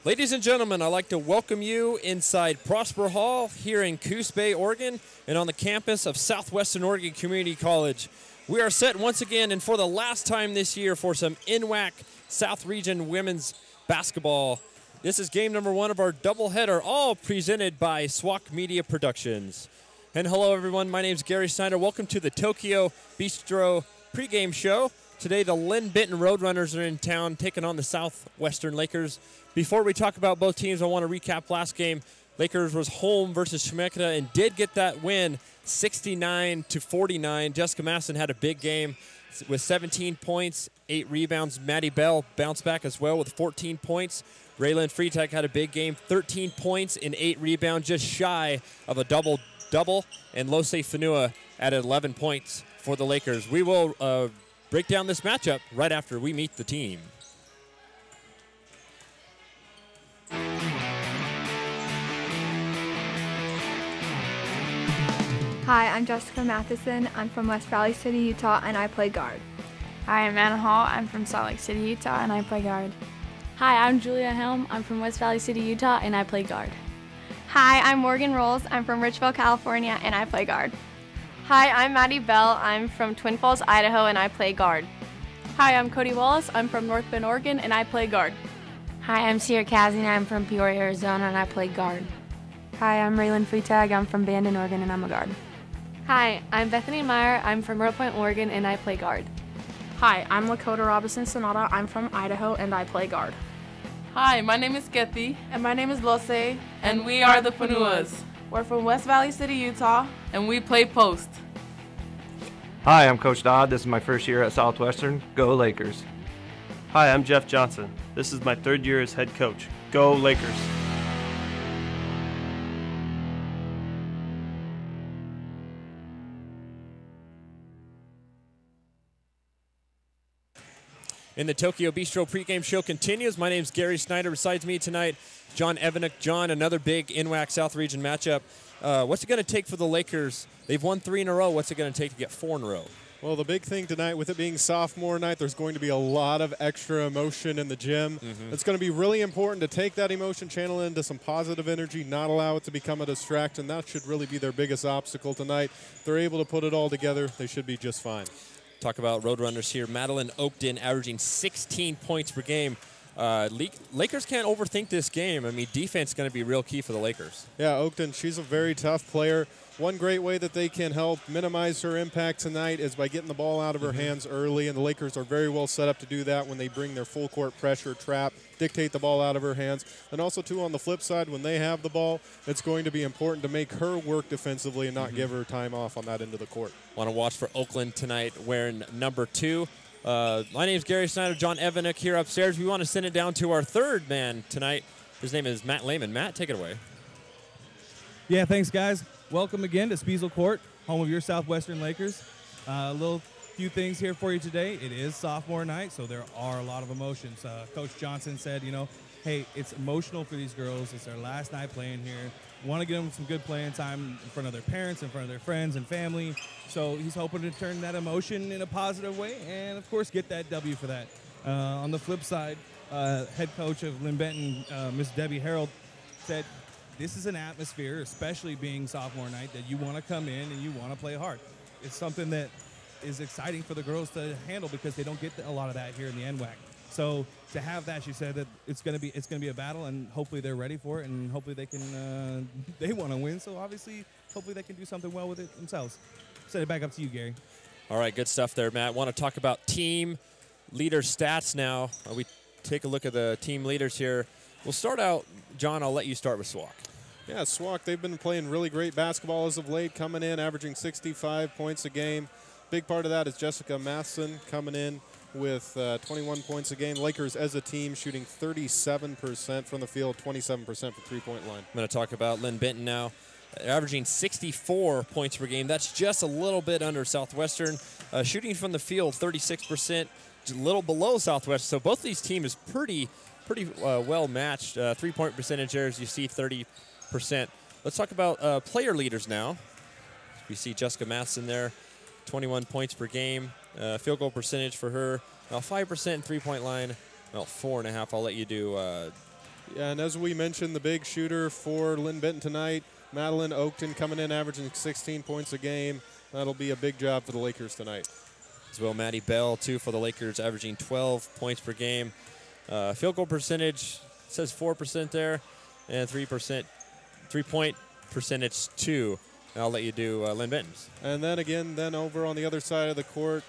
Ladies and gentlemen, I'd like to welcome you inside Prosper Hall here in Coos Bay, Oregon, and on the campus of Southwestern Oregon Community College. We are set once again and for the last time this year for some NWAC South Region women's basketball. This is game number 1 of our doubleheader, all presented by SWOCC Media Productions. And hello everyone, my name is Gerry Snyder. Welcome to the Tokyo Bistro pregame show. Today the Linn Benton Roadrunners are in town taking on the Southwestern Lakers. Before we talk about both teams, I want to recap last game. Lakers was home versus Chemeketa and did get that win 69-49. Jessica Masson had a big game with 17 points, 8 rebounds. Maddie Bell bounced back as well with 14 points. Raylan Freitag had a big game, 13 points and 8 rebounds, just shy of a double-double. And Lose Fanua added 11 points for the Lakers. We will break down this matchup right after we meet the team. Hi, I'm Jessica Matheson. I'm from West Valley City, Utah, and I play guard. Hi, I'm Anna Hall. I'm from Salt Lake City, Utah, and I play guard. Hi, I'm Julia Helm. I'm from West Valley City, Utah, and I play guard. Hi, I'm Morgan Rolls. I'm from Richville, California, and I play guard. Hi, I'm Maddie Bell. I'm from Twin Falls, Idaho, and I play guard. Hi, I'm Cody Wallace. I'm from North Bend, Oregon, and I play guard. Hi, I'm Sierra Kazi. I'm from Peoria, Arizona, and I play guard. Hi, I'm Raylan Freitag. I'm from Bandon, Oregon, and I'm a guard. Hi, I'm Bethany Meyer. I'm from Myrtle Point, Oregon, and I play guard. Hi, I'm Lakota Robinson Sonata. I'm from Idaho, and I play guard. Hi, my name is Gethy. And my name is Lose. And we are the Fanuas. We're from West Valley City, Utah. And we play post. Hi, I'm Coach Dodd. This is my first year at Southwestern. Go Lakers. Hi, I'm Jeff Johnson. This is my 3rd year as head coach. Go Lakers. And the Tokyo Bistro pregame show continues. My name is Gerry Snyder. Besides me tonight, John Evanick. John, another big NWAC South Region matchup. What's it going to take for the Lakers? They've won 3 in a row. What's it going to take to get 4 in a row? Well, the big thing tonight, with it being sophomore night, there's going to be a lot of extra emotion in the gym. It's going to be really important to take that emotion, channel it into some positive energy, not allow it to become a distraction. That should really be their biggest obstacle tonight. If they're able to put it all together, they should be just fine. Talk about Roadrunners here. Madeline Oakton averaging 16 points per game. Lakers can't overthink this game. I mean, defense is going to be real key for the Lakers. Yeah, Oakton, she's a very tough player. One great way that they can help minimize her impact tonight is by getting the ball out of her hands early, and the Lakers are very well set up to do that when they bring their full court pressure, trap, dictate the ball out of her hands. And also, too, on the flip side, when they have the ball, it's going to be important to make her work defensively and not give her time off on that end of the court. Want to watch for Oakland tonight wearing number 2. My name is Gerry Snyder, John Evanick here upstairs. We want to send it down to our 3rd man tonight. His name is Matt Lehman. Matt, take it away. Yeah, thanks, guys. Welcome again to Spiesel Court, home of your Southwestern Lakers. A few things here for you today. It is sophomore night, so there are a lot of emotions. Coach Johnson said, hey, it's emotional for these girls. It's their last night playing here. Want to give them some good playing time in front of their parents, in front of their friends and family. So he's hoping to turn that emotion in a positive way and, of course, get that W for that. On the flip side, head coach of Linn Benton, Miss Debbie Harold, said this is an atmosphere, especially being sophomore night, that you want to come in and you want to play hard. It's something that is exciting for the girls to handle because they don't get a lot of that here in the NWAC. So to have that, she said that it's going to be a battle, and hopefully they're ready for it, and hopefully they can they want to win. So obviously, hopefully they can do something well with it themselves. Send it back up to you, Gerry. All right, good stuff there, Matt. Want to talk about team leader stats now? We take a look at the team leaders here. We'll start out, John. I'll let you start with SWOCC. Yeah, SWOCC, they've been playing really great basketball as of late, coming in, averaging 65 points a game. Big part of that is Jessica Matheson coming in with 21 points a game. Lakers as a team shooting 37% from the field, 27% for three-point line. I'm going to talk about Linn Benton now. Averaging 64 points per game. That's just a little bit under Southwestern. Shooting from the field, 36%, a little below Southwestern. So both of these teams is pretty well matched. Three-point percentage there, as you see, 30%. Let's talk about player leaders now. We see Jessica Matheson there, 21 points per game. Field goal percentage for her, 5% three-point line, 4.5. I'll let you do Yeah, and as we mentioned, the big shooter for Linn Benton tonight, Madeline Oakton, coming in averaging 16 points a game. That'll be a big job for the Lakers tonight. As well, Maddie Bell, too, for the Lakers, averaging 12 points per game. Field goal percentage says 4% there, and 3-point percentage 2. I'll let you do Linn Benton's. And then again, over on the other side of the court,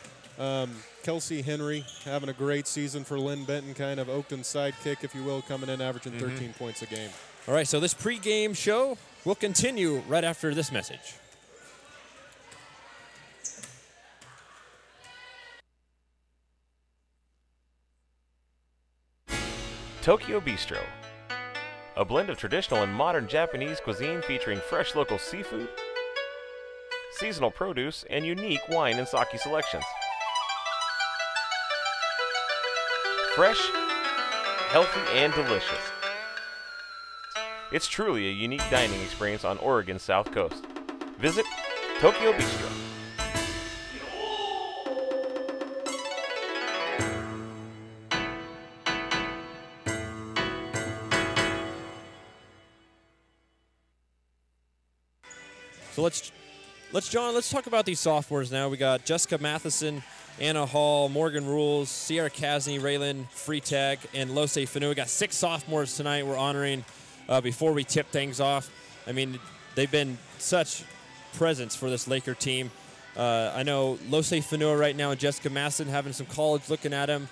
Kelsey Henry having a great season for Linn Benton, kind of Oakton's sidekick, if you will, coming in averaging 13 points a game. All right, so this pregame show will continue right after this message. Tokyo Bistro, a blend of traditional and modern Japanese cuisine featuring fresh local seafood, seasonal produce, and unique wine and sake selections. Fresh, healthy, and delicious. It's truly a unique dining experience on Oregon's South Coast. Visit Tokyo Bistro. So let's talk about these sophomores now. We got Jessica Matheson, Anna Hall, Morgan Rules, Sierra Kasny, Raylan Freitag, and Lose Fanu. We got 6 sophomores tonight we're honoring before we tip things off. I mean, they've been such presence for this Laker team. I know Lose Fanu right now and Jessica Matheson having some college looking at him.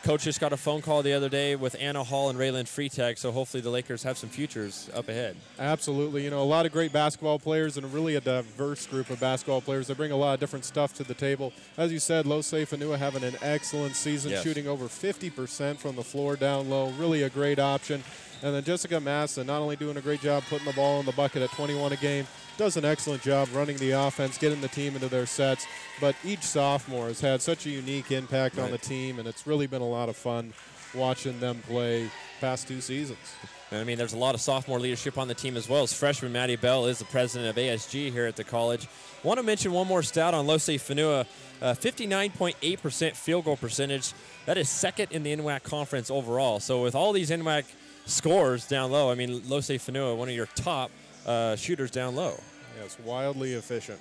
Coach just got a phone call the other day with Anna Hall and Raylan Freitag, so hopefully the Lakers have some futures up ahead. Absolutely. You know, a lot of great basketball players and really a diverse group of basketball players. They bring a lot of different stuff to the table. As you said, Lose Fanua having an excellent season, shooting over 50% from the floor down low. Really a great option. And then Jessica Massa not only doing a great job putting the ball in the bucket at 21 a game, does an excellent job running the offense, getting the team into their sets. But each sophomore has had such a unique impact on the team, and it's really been a lot of fun watching them play past 2 seasons. I mean, there's a lot of sophomore leadership on the team as well. As freshman Maddie Bell is the president of ASG here at the college. Want to mention one more stat on Lose Fanua, 59.8% field goal percentage. That is second in the NWAC conference overall. So with all these NWAC scores down low, I mean, Lose Fanua, one of your top shooters down low. Yeah, it's wildly efficient.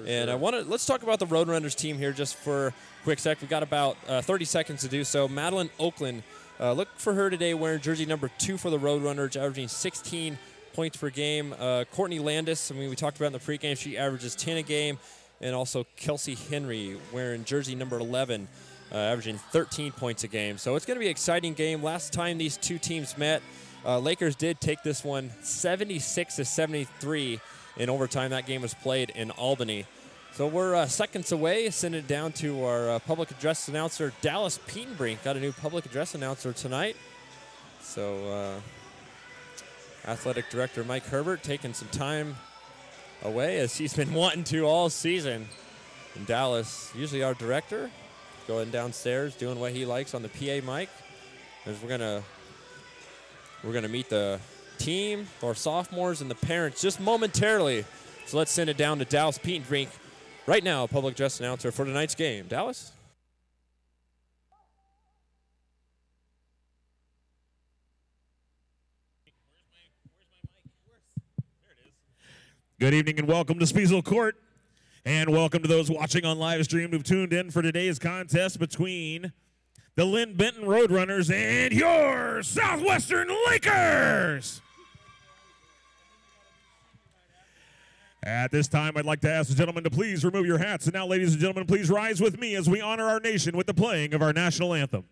And let's talk about the Roadrunners team here just for a quick sec. We've got about 30 seconds to do so. Madeline Oakland, look for her today wearing jersey number 2 for the Roadrunners, averaging 16 points per game. Courtney Landis, I mean, we talked about in the pregame, she averages 10 a game. And also Kelsey Henry wearing jersey number 11, averaging 13 points a game. So it's going to be an exciting game. Last time these two teams met, Lakers did take this one 76-73 in overtime. That game was played in Albany. So we're seconds away. Send it down to our public address announcer, Dallas Pietenbrink. Got a new public address announcer tonight. So athletic director Mike Herbert taking some time away as he's been wanting to all season. And Dallas, usually our director, going downstairs doing what he likes on the PA mic. As we're gonna meet the team, our sophomores, and the parents just momentarily. So let's send it down to Dallas Pietenbrink right now, public address announcer for tonight's game. Dallas? Good evening and welcome to Speasel Court. And welcome to those watching on live stream who've tuned in for today's contest between the Linn Benton Roadrunners and your Southwestern Lakers. At this time, I'd like to ask the gentlemen to please remove your hats. And now, ladies and gentlemen, please rise with me as we honor our nation with the playing of our national anthem.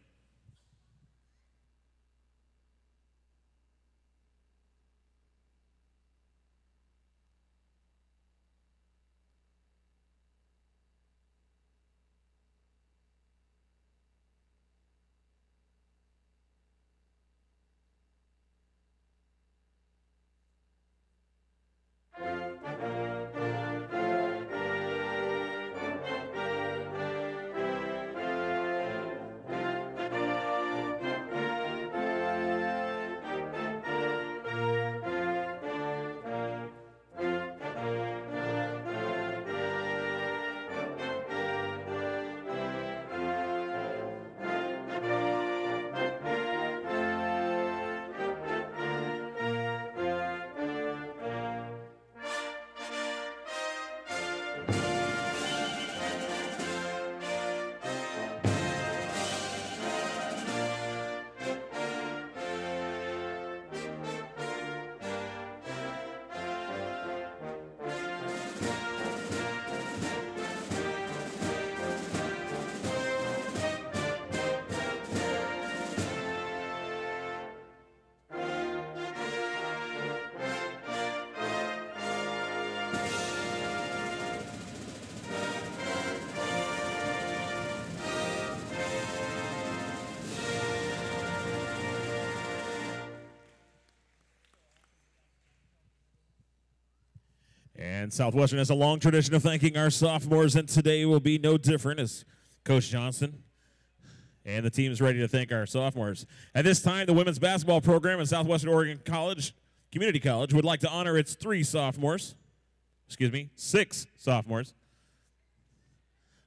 And Southwestern has a long tradition of thanking our sophomores, and today will be no different as Coach Johnson and the team is ready to thank our sophomores. At this time, the women's basketball program at Southwestern Oregon College, Community College, would like to honor its 6 sophomores.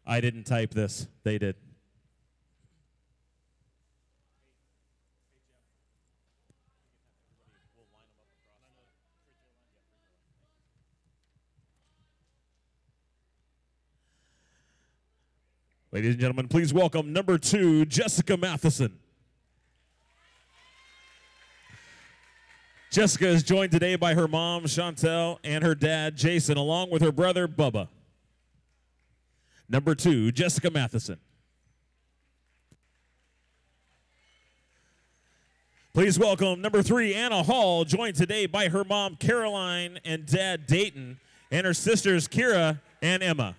I didn't type this. They did. Ladies and gentlemen, please welcome number 2, Jessica Matheson. Jessica is joined today by her mom, Chantel, and her dad, Jason, along with her brother, Bubba. Number 2, Jessica Matheson. Please welcome number 3, Anna Hall, joined today by her mom, Caroline, and dad, Dayton, and her sisters, Kira and Emma.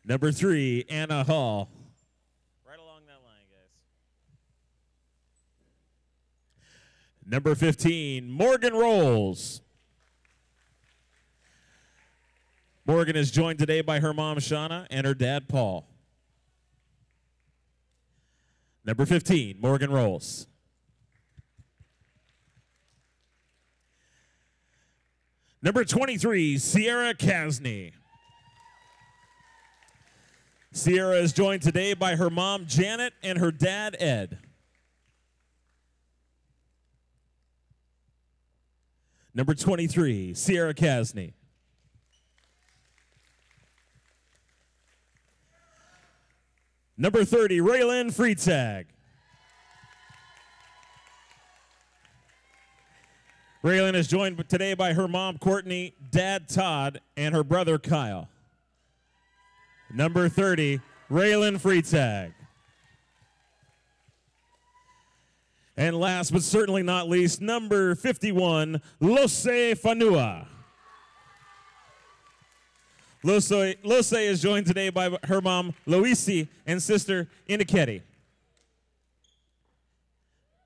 Number 3, Anna Hall. Right along that line, guys. Number 15, Morgan Rolls. Morgan is joined today by her mom, Shauna, and her dad, Paul. Number 15, Morgan Rolls. Number 23, Sierra Kasney. Sierra is joined today by her mom, Janet, and her dad, Ed. Number 23, Sierra Kasney. Number 30, Raylyn Freitag. Raylyn is joined today by her mom, Courtney, dad, Todd, and her brother, Kyle. Number 30, Raylyn Freitag. And last but certainly not least, number 51, Lose Fanua. Lose is joined today by her mom, Loisi, and sister, Iniketi.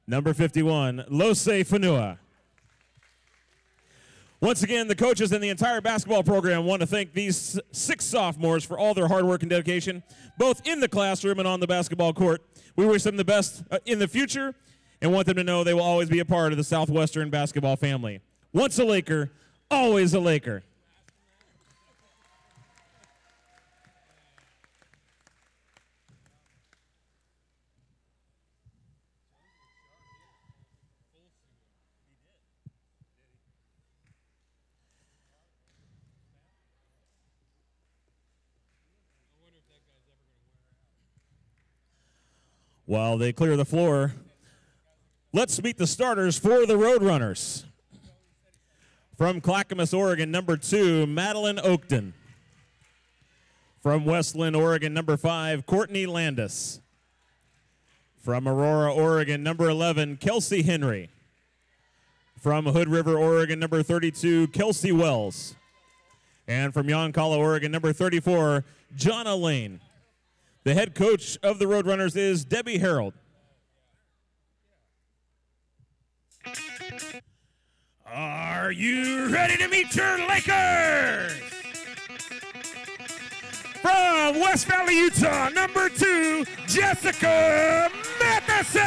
Number 51, Lose Fanua. Once again, the coaches and the entire basketball program want to thank these 6 sophomores for all their hard work and dedication, both in the classroom and on the basketball court. We wish them the best in the future and want them to know they will always be a part of the Southwestern basketball family. Once a Laker, always a Laker. While they clear the floor, let's meet the starters for the Roadrunners. From Clackamas, Oregon, number 2, Madeline Oakton. From West Linn, Oregon, number 5, Courtney Landis. From Aurora, Oregon, number 11, Kelsey Henry. From Hood River, Oregon, number 32, Kelsey Wells. And from Yoncalla, Oregon, number 34, Jonna Lane. The head coach of the Roadrunners is Debbie Harold. Are you ready to meet your Lakers? From West Valley, Utah, number 2, Jessica Matheson.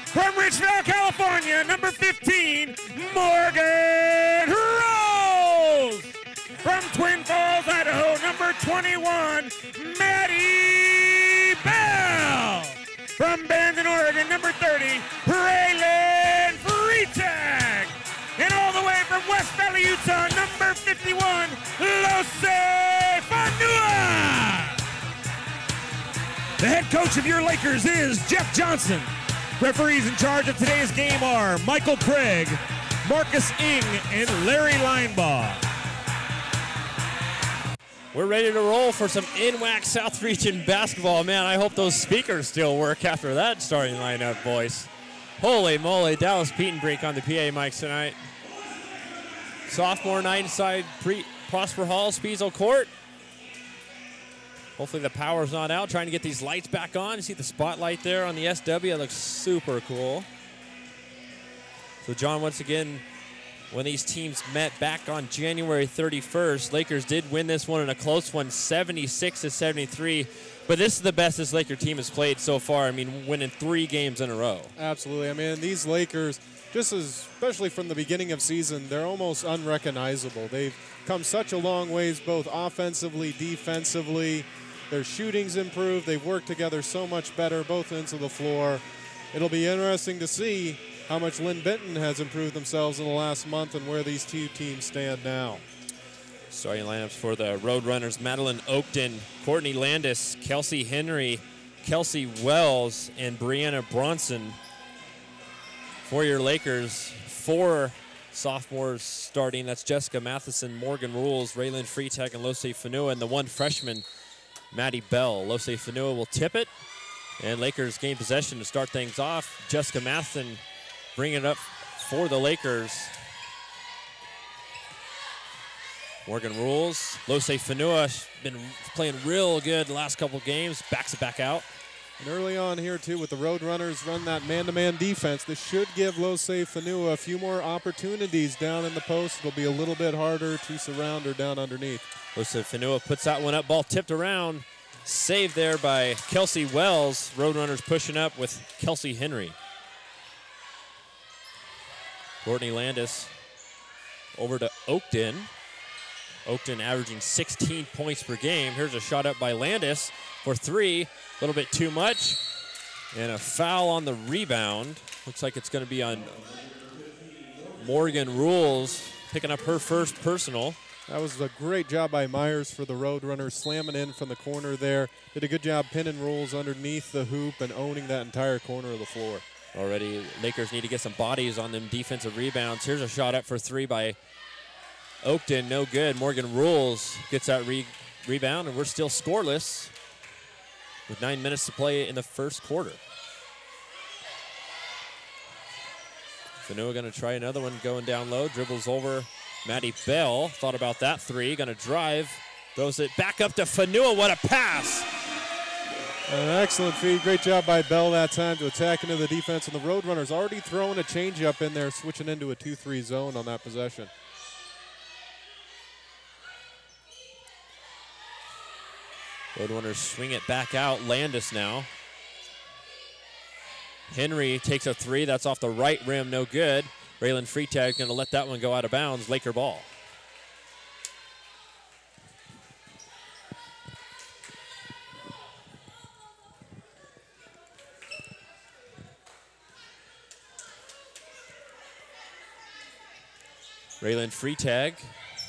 From Richville, California, number 15, Morgan Rolls. From Twin Falls, Idaho, number 21, Maddie Bell. From Bandon, Oregon, number 30, Raylyn Freitag. And all the way from West Valley, Utah, number 51, Lose Fanua. The head coach of your Lakers is Jeff Johnson. Referees in charge of today's game are Michael Craig, Marcus Ing, and Larry Linebaugh. We're ready to roll for some NWAC South Region basketball. Man, I hope those speakers still work after that starting lineup, boys. Holy moly, Dallas Pietenbrink on the PA mics tonight. Sophomore night inside Prosper Hall, Spiesel Court. Hopefully the power's not out. Trying to get these lights back on. You see the spotlight there on the SW. It looks super cool. So, John, once again, when these teams met back on January 31st, Lakers did win this one in a close one, 76-73. But this is the best this Laker team has played so far. I mean, winning 3 games in a row. Absolutely. I mean, these Lakers, especially from the beginning of season, they're almost unrecognizable. They've come such a long ways, both offensively, defensively. Their shooting's improved. They've worked together so much better, both ends of the floor. It'll be interesting to see how much Linn Benton has improved themselves in the last month and where these two teams stand now. Starting lineups for the Roadrunners: Madeline Oakton, Courtney Landis, Kelsey Henry, Kelsey Wells, and Brianna Bronson. For your Lakers, 4 sophomores starting. That's Jessica Matheson, Morgan Rules, Raylyn Freitag, and Losey Fanua, and the 1 freshman, Maddie Bell. Losey Fanua will tip it, and Lakers gain possession to start things off. Jessica Matheson bringing it up for the Lakers. Morgan Rules. Losey Fanua been playing real good the last couple games. Backs it back out. And early on here, too, with the Roadrunners run that man-to-man defense, this should give Losey Fanua a few more opportunities down in the post. It'll be a little bit harder to surround her down underneath. Losey Fanua puts that one up. Ball tipped around. Saved there by Kelsey Wells. Roadrunners pushing up with Kelsey Henry. Courtney Landis over to Oakton. Oakton averaging 16 points per game. Here's a shot up by Landis for 3. A little bit too much. And a foul on the rebound. Looks like it's going to be on Morgan Rules, picking up her first personal. That was a great job by Myers for the Roadrunners, slamming in from the corner there. Did a good job pinning Rules underneath the hoop and owning that entire corner of the floor. Already, Lakers need to get some bodies on them defensive rebounds. Here's a shot up for 3 by Oakton, no good. Morgan Rules gets that rebound, and we're still scoreless with 9 minutes to play in the first quarter. Fanua going to try another one going down low. Dribbles over Maddie Bell. Thought about that 3. Going to drive. Throws it back up to Fanua. What a pass. An excellent feed. Great job by Bell that time to attack into the defense. And the Roadrunners already throwing a changeup in there, switching into a 2-3 zone on that possession. Roadrunners swing it back out. Landis now. Henry takes a 3. That's off the right rim. No good. Raylyn Freitag going to let that one go out of bounds. Laker ball. Raylyn Freitag.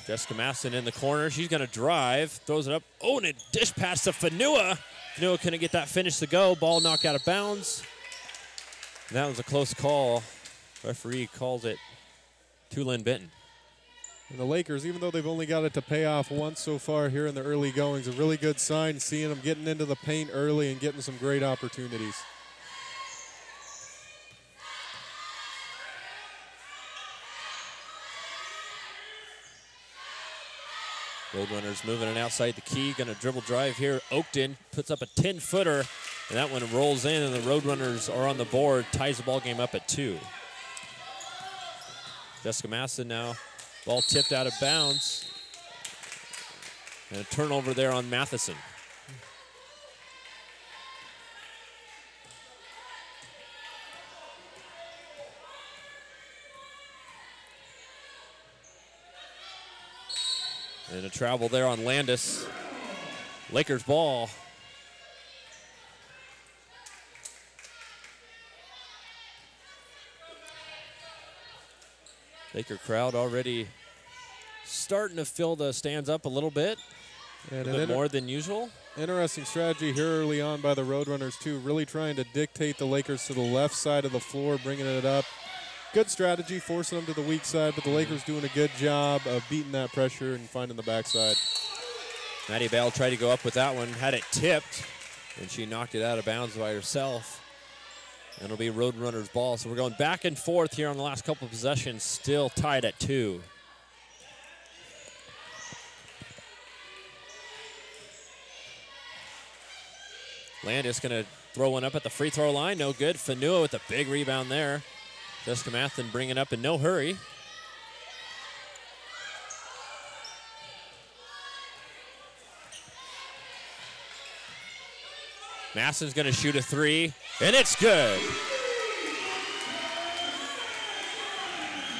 Jessica Masson in the corner. She's going to drive. Throws it up. Oh, and a dish pass to Fanua. Fanua couldn't get that finish to go. Ball knocked out of bounds. And that was a close call. Referee calls it to Linn Benton. And the Lakers, even though they've only got it to pay off once so far here in the early goings, a really good sign seeing them getting into the paint early and getting some great opportunities. Roadrunners moving it outside the key. Going to dribble drive here. Oakton puts up a 10-footer, and that one rolls in, and the Roadrunners are on the board. Ties the ball game up at 2. Jessica Masson now. Ball tipped out of bounds. And a turnover there on Matheson. And a travel there on Landis. Lakers ball. Laker crowd already starting to fill the stands up a little bit. And a bit more than usual. Interesting strategy here early on by the Roadrunners, too. Really trying to dictate the Lakers to the left side of the floor, bringing it up. Good strategy, forcing them to the weak side, but the Lakers doing a good job of beating that pressure and finding the backside. Maddie Bell tried to go up with that one, had it tipped, and she knocked it out of bounds by herself. And it'll be Roadrunners ball. So we're going back and forth here on the last couple of possessions, still tied at 2. Landis going to throw one up at the free throw line. No good. Fanua with a big rebound there. Jessica Mathen bringing up in no hurry. Massen's going to shoot a three, and it's good.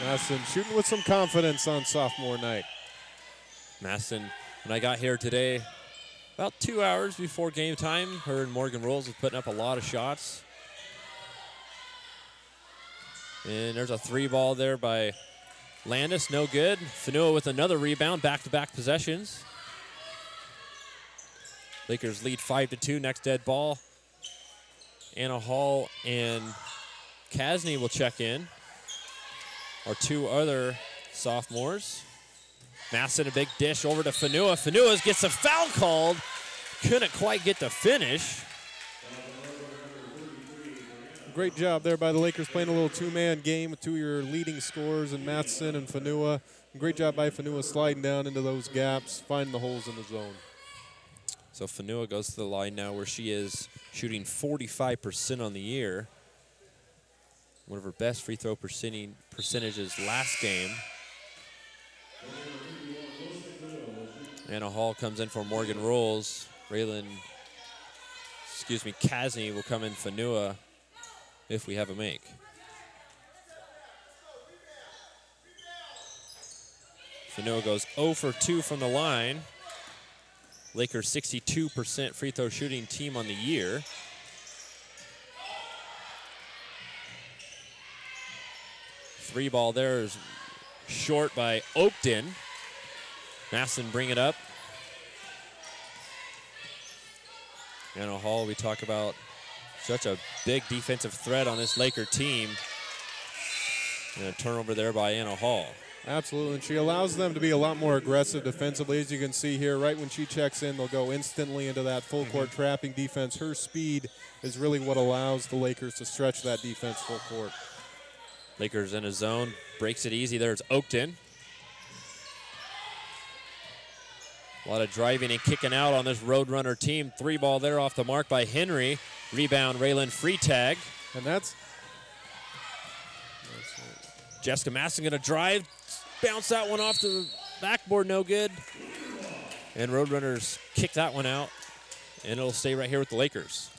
Massen shooting with some confidence on sophomore night. Massen, when I got here today, about 2 hours before game time, her and Morgan Rolls was putting up a lot of shots. And there's a three ball there by Landis, no good. Fanua with another rebound, back-to-back possessions. Lakers lead 5-2, next dead ball. Anna Hall and Kasny will check in. Our two other sophomores. Masson, a big dish over to Fanua. Fanua gets a foul called. Couldn't quite get the finish. Great job there by the Lakers playing a little two-man game with two of your leading scorers in Matheson and Fanua. Great job by Fanua sliding down into those gaps, finding the holes in the zone. So Fanua goes to the line now where she is shooting 45% on the year. One of her best free throw percentages last game. Anna Hall comes in for Morgan Rolls. Kasny will come in Fanua if we have a make. Fanua goes 0 for 2 from the line. Lakers 62% free throw shooting team on the year. Three ball there is short by Oakton. Masson bring it up. Anna Hall, we talk about such a big defensive threat on this Laker team. And a turnover there by Anna Hall. Absolutely, and she allows them to be a lot more aggressive defensively. As you can see here, right when she checks in, they'll go instantly into that full court trapping defense. Her speed is really what allows the Lakers to stretch that defense full court. Lakers in a zone, breaks it easy. There's Oakton. A lot of driving and kicking out on this Roadrunner team. Three ball there off the mark by Henry. Rebound, Raylan Freitag. And that's Jessica Masson gonna drive, bounce that one off the backboard, no good. And Roadrunners kick that one out, and it'll stay right here with the Lakers.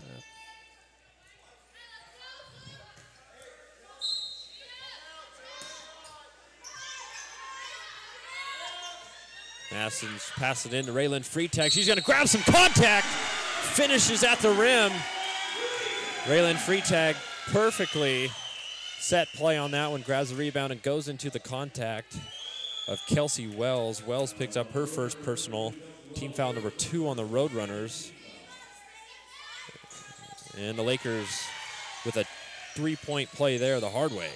Masson's pass it in to Raylan Freitag. She's gonna grab some contact, finishes at the rim. Raylan Freitag perfectly set play on that one, grabs the rebound and goes into the contact of Kelsey Wells. Wells picks up her first personal, team foul number 2 on the Roadrunners. And the Lakers with a 3-point play there the hard way.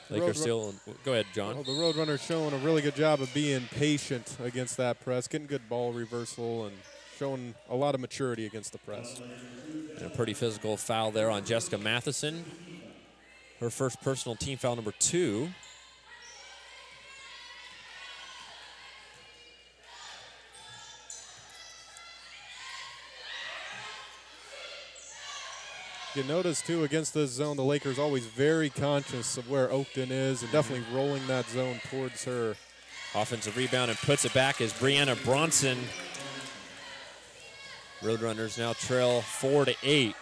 Lakers still, go ahead, John. Well, the Roadrunners showing a really good job of being patient against that press, getting good ball reversal and showing a lot of maturity against the press. And a pretty physical foul there on Jessica Matheson. Her first personal, team foul number 2. You notice, too, against this zone, the Lakers always very conscious of where Oakton is and definitely rolling that zone towards her. Offensive rebound and puts it back is Brianna Bronson. Roadrunners now trail 4-8.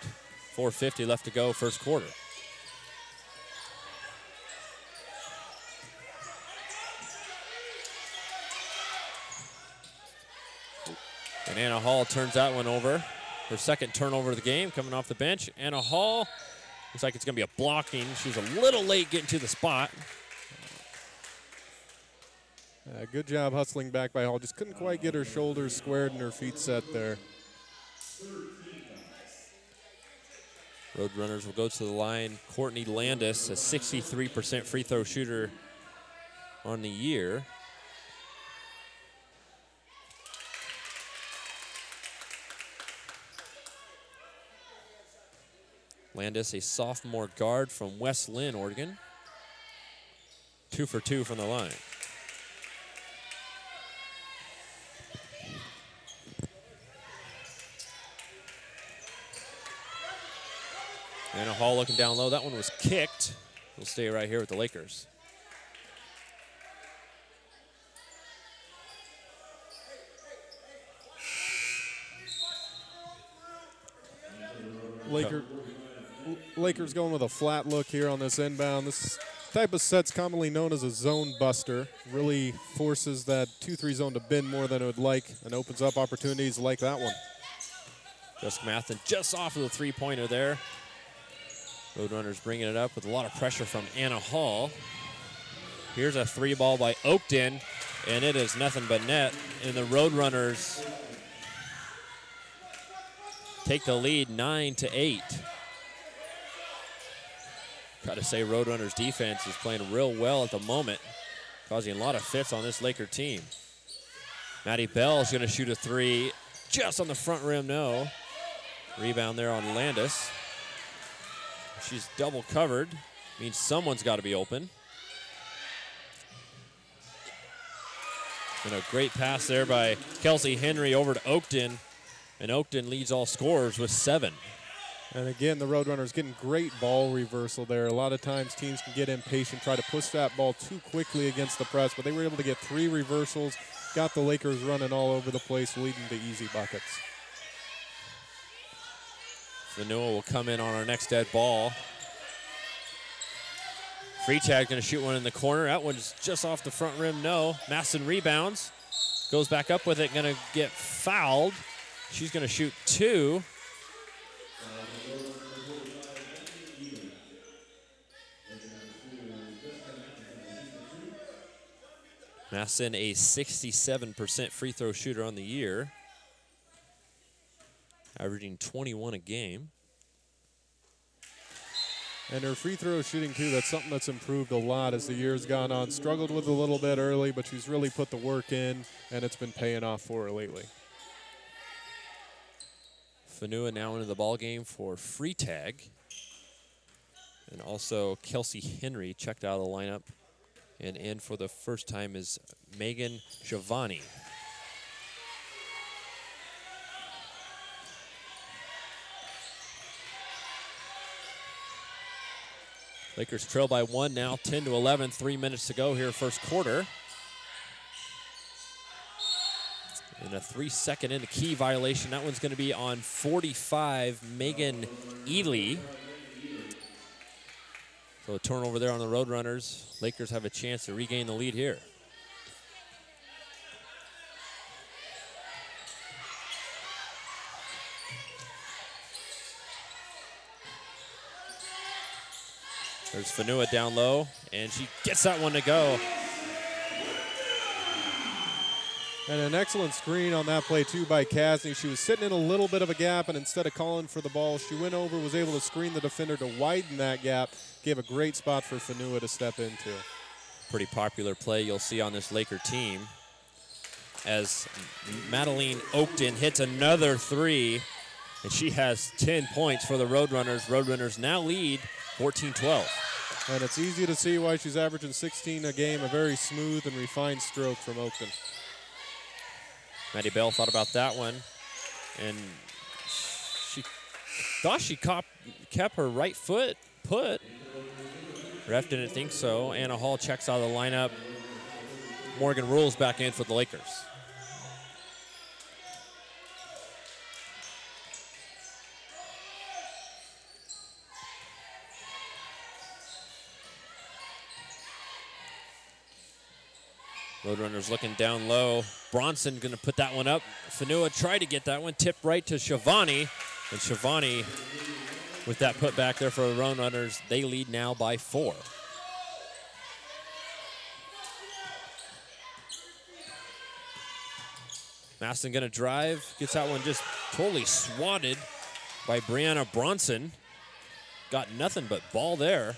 4:50 left to go, first quarter. And Anna Hall turns that one over. Her second turnover of the game coming off the bench. Anna Hall, looks like it's going to be a blocking. She was a little late getting to the spot. Good job hustling back by Hall. Just couldn't quite get her shoulders squared and her feet set there. Roadrunners will go to the line. Courtney Landis, a 63% free throw shooter on the year. Landis, a sophomore guard from West Linn, Oregon. 2 for 2 from the line. Anna Hall looking down low. That one was kicked. We'll stay right here with the Lakers. Lakers going with a flat look here on this inbound. This type of set's commonly known as a zone buster. Really forces that 2-3 zone to bend more than it would like and opens up opportunities like that one. Jessica Mathen just off of the three-pointer there. Roadrunners bringing it up with a lot of pressure from Anna Hall. Here's a three ball by Oakton, and it is nothing but net. And the Roadrunners take the lead 9-8. Got to say, Roadrunners defense is playing real well at the moment, causing a lot of fits on this Laker team. Maddie Bell is going to shoot a three just on the front rim, no. Rebound there on Landis. She's double covered, means someone's got to be open. And a great pass there by Kelsey Henry over to Oakton, and Oakton leads all scorers with 7. And again, the Roadrunners getting great ball reversal there. A lot of times teams can get impatient, try to push that ball too quickly against the press, but they were able to get 3 reversals, got the Lakers running all over the place, leading to easy buckets. Vanua will come in on our next dead ball. Freitag going to shoot one in the corner. That one's just off the front rim, no. Masson rebounds, goes back up with it, going to get fouled. She's going to shoot 2. Masson, a 67% free throw shooter on the year, averaging 21 a game. And her free throw shooting, too, that's something that's improved a lot as the year's gone on. Struggled with it a little bit early, but she's really put the work in, and it's been paying off for her lately. Fanua now into the ball game for Freitag. And also Kelsey Henry checked out of the lineup. And in for the first time is Megan Giovanni. Lakers trail by 1 now, 10-11, 3 minutes to go here, first quarter. And a 3-second into key violation. That one's going to be on 45, Megan Ely. So a turnover there on the Roadrunners. Lakers have a chance to regain the lead here. There's Fanua down low, and she gets that one to go. And an excellent screen on that play, too, by Kasny. She was sitting in a little bit of a gap, and instead of calling for the ball, she went over, was able to screen the defender to widen that gap, gave a great spot for Fanua to step into. Pretty popular play you'll see on this Laker team as Madeline Oakton hits another 3, and she has 10 points for the Roadrunners. Roadrunners now lead 14-12. And it's easy to see why she's averaging 16 a game, a very smooth and refined stroke from Oakton. Maddie Bell thought about that one, and she thought she kept her right foot put. Ref didn't think so. Anna Hall checks out of the lineup. Morgan Rules back in for the Lakers. Roadrunners looking down low. Bronson going to put that one up. Fanua tried to get that one, tipped right to Shivani. And Shivani, with that put back there for the Roadrunners, they lead now by 4. Maston going to drive, gets that one just totally swatted by Brianna Bronson. Got nothing but ball there.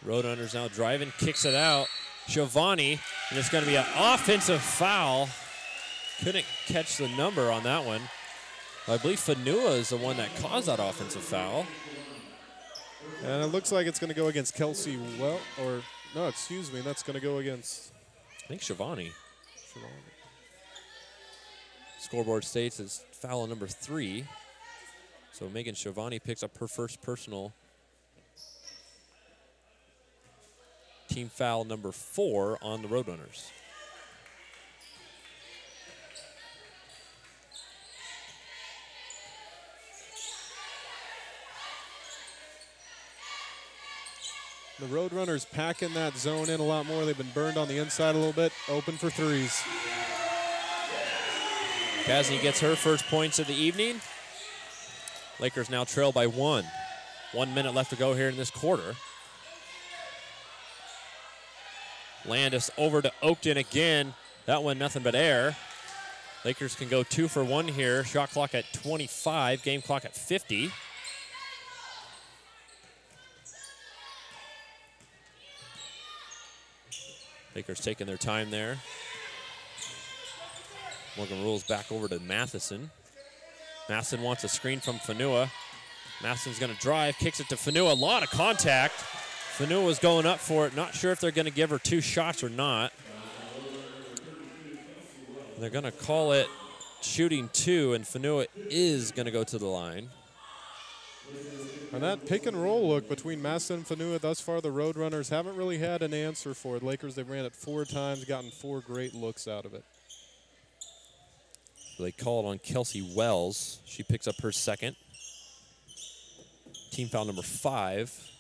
Roadrunners now driving, kicks it out. Shivani, and it's going to be an offensive foul. Couldn't catch the number on that one. I believe Fanua is the one that caused that offensive foul. And it looks like it's going to go against Kelsey no, excuse me, that's going to go against, I think, Shivani. Scoreboard states it's foul number 3. So Megan Schiavone picks up her first personal. Team foul number 4 on the Roadrunners. The Roadrunners packing that zone in a lot more. They've been burned on the inside a little bit, open for threes. Kasny gets her first points of the evening. Lakers now trail by 1. 1 minute left to go here in this quarter. Landis over to Oakton again. That one nothing but air. Lakers can go 2 for 1 here. Shot clock at 25, game clock at 50. Lakers taking their time there. Morgan Rules back over to Matheson. Matheson wants a screen from Fanua. Matheson's going to drive, kicks it to Fanua. A lot of contact. Fanua was going up for it. Not sure if they're going to give her 2 shots or not. They're going to call it shooting 2, and Fanua is going to go to the line. And that pick and roll look between Matheson and Fanua thus far, the Roadrunners haven't really had an answer for it. Lakers, they've ran it 4 times, gotten 4 great looks out of it. They call it on Kelsey Wells. She picks up her second. Team foul number 5.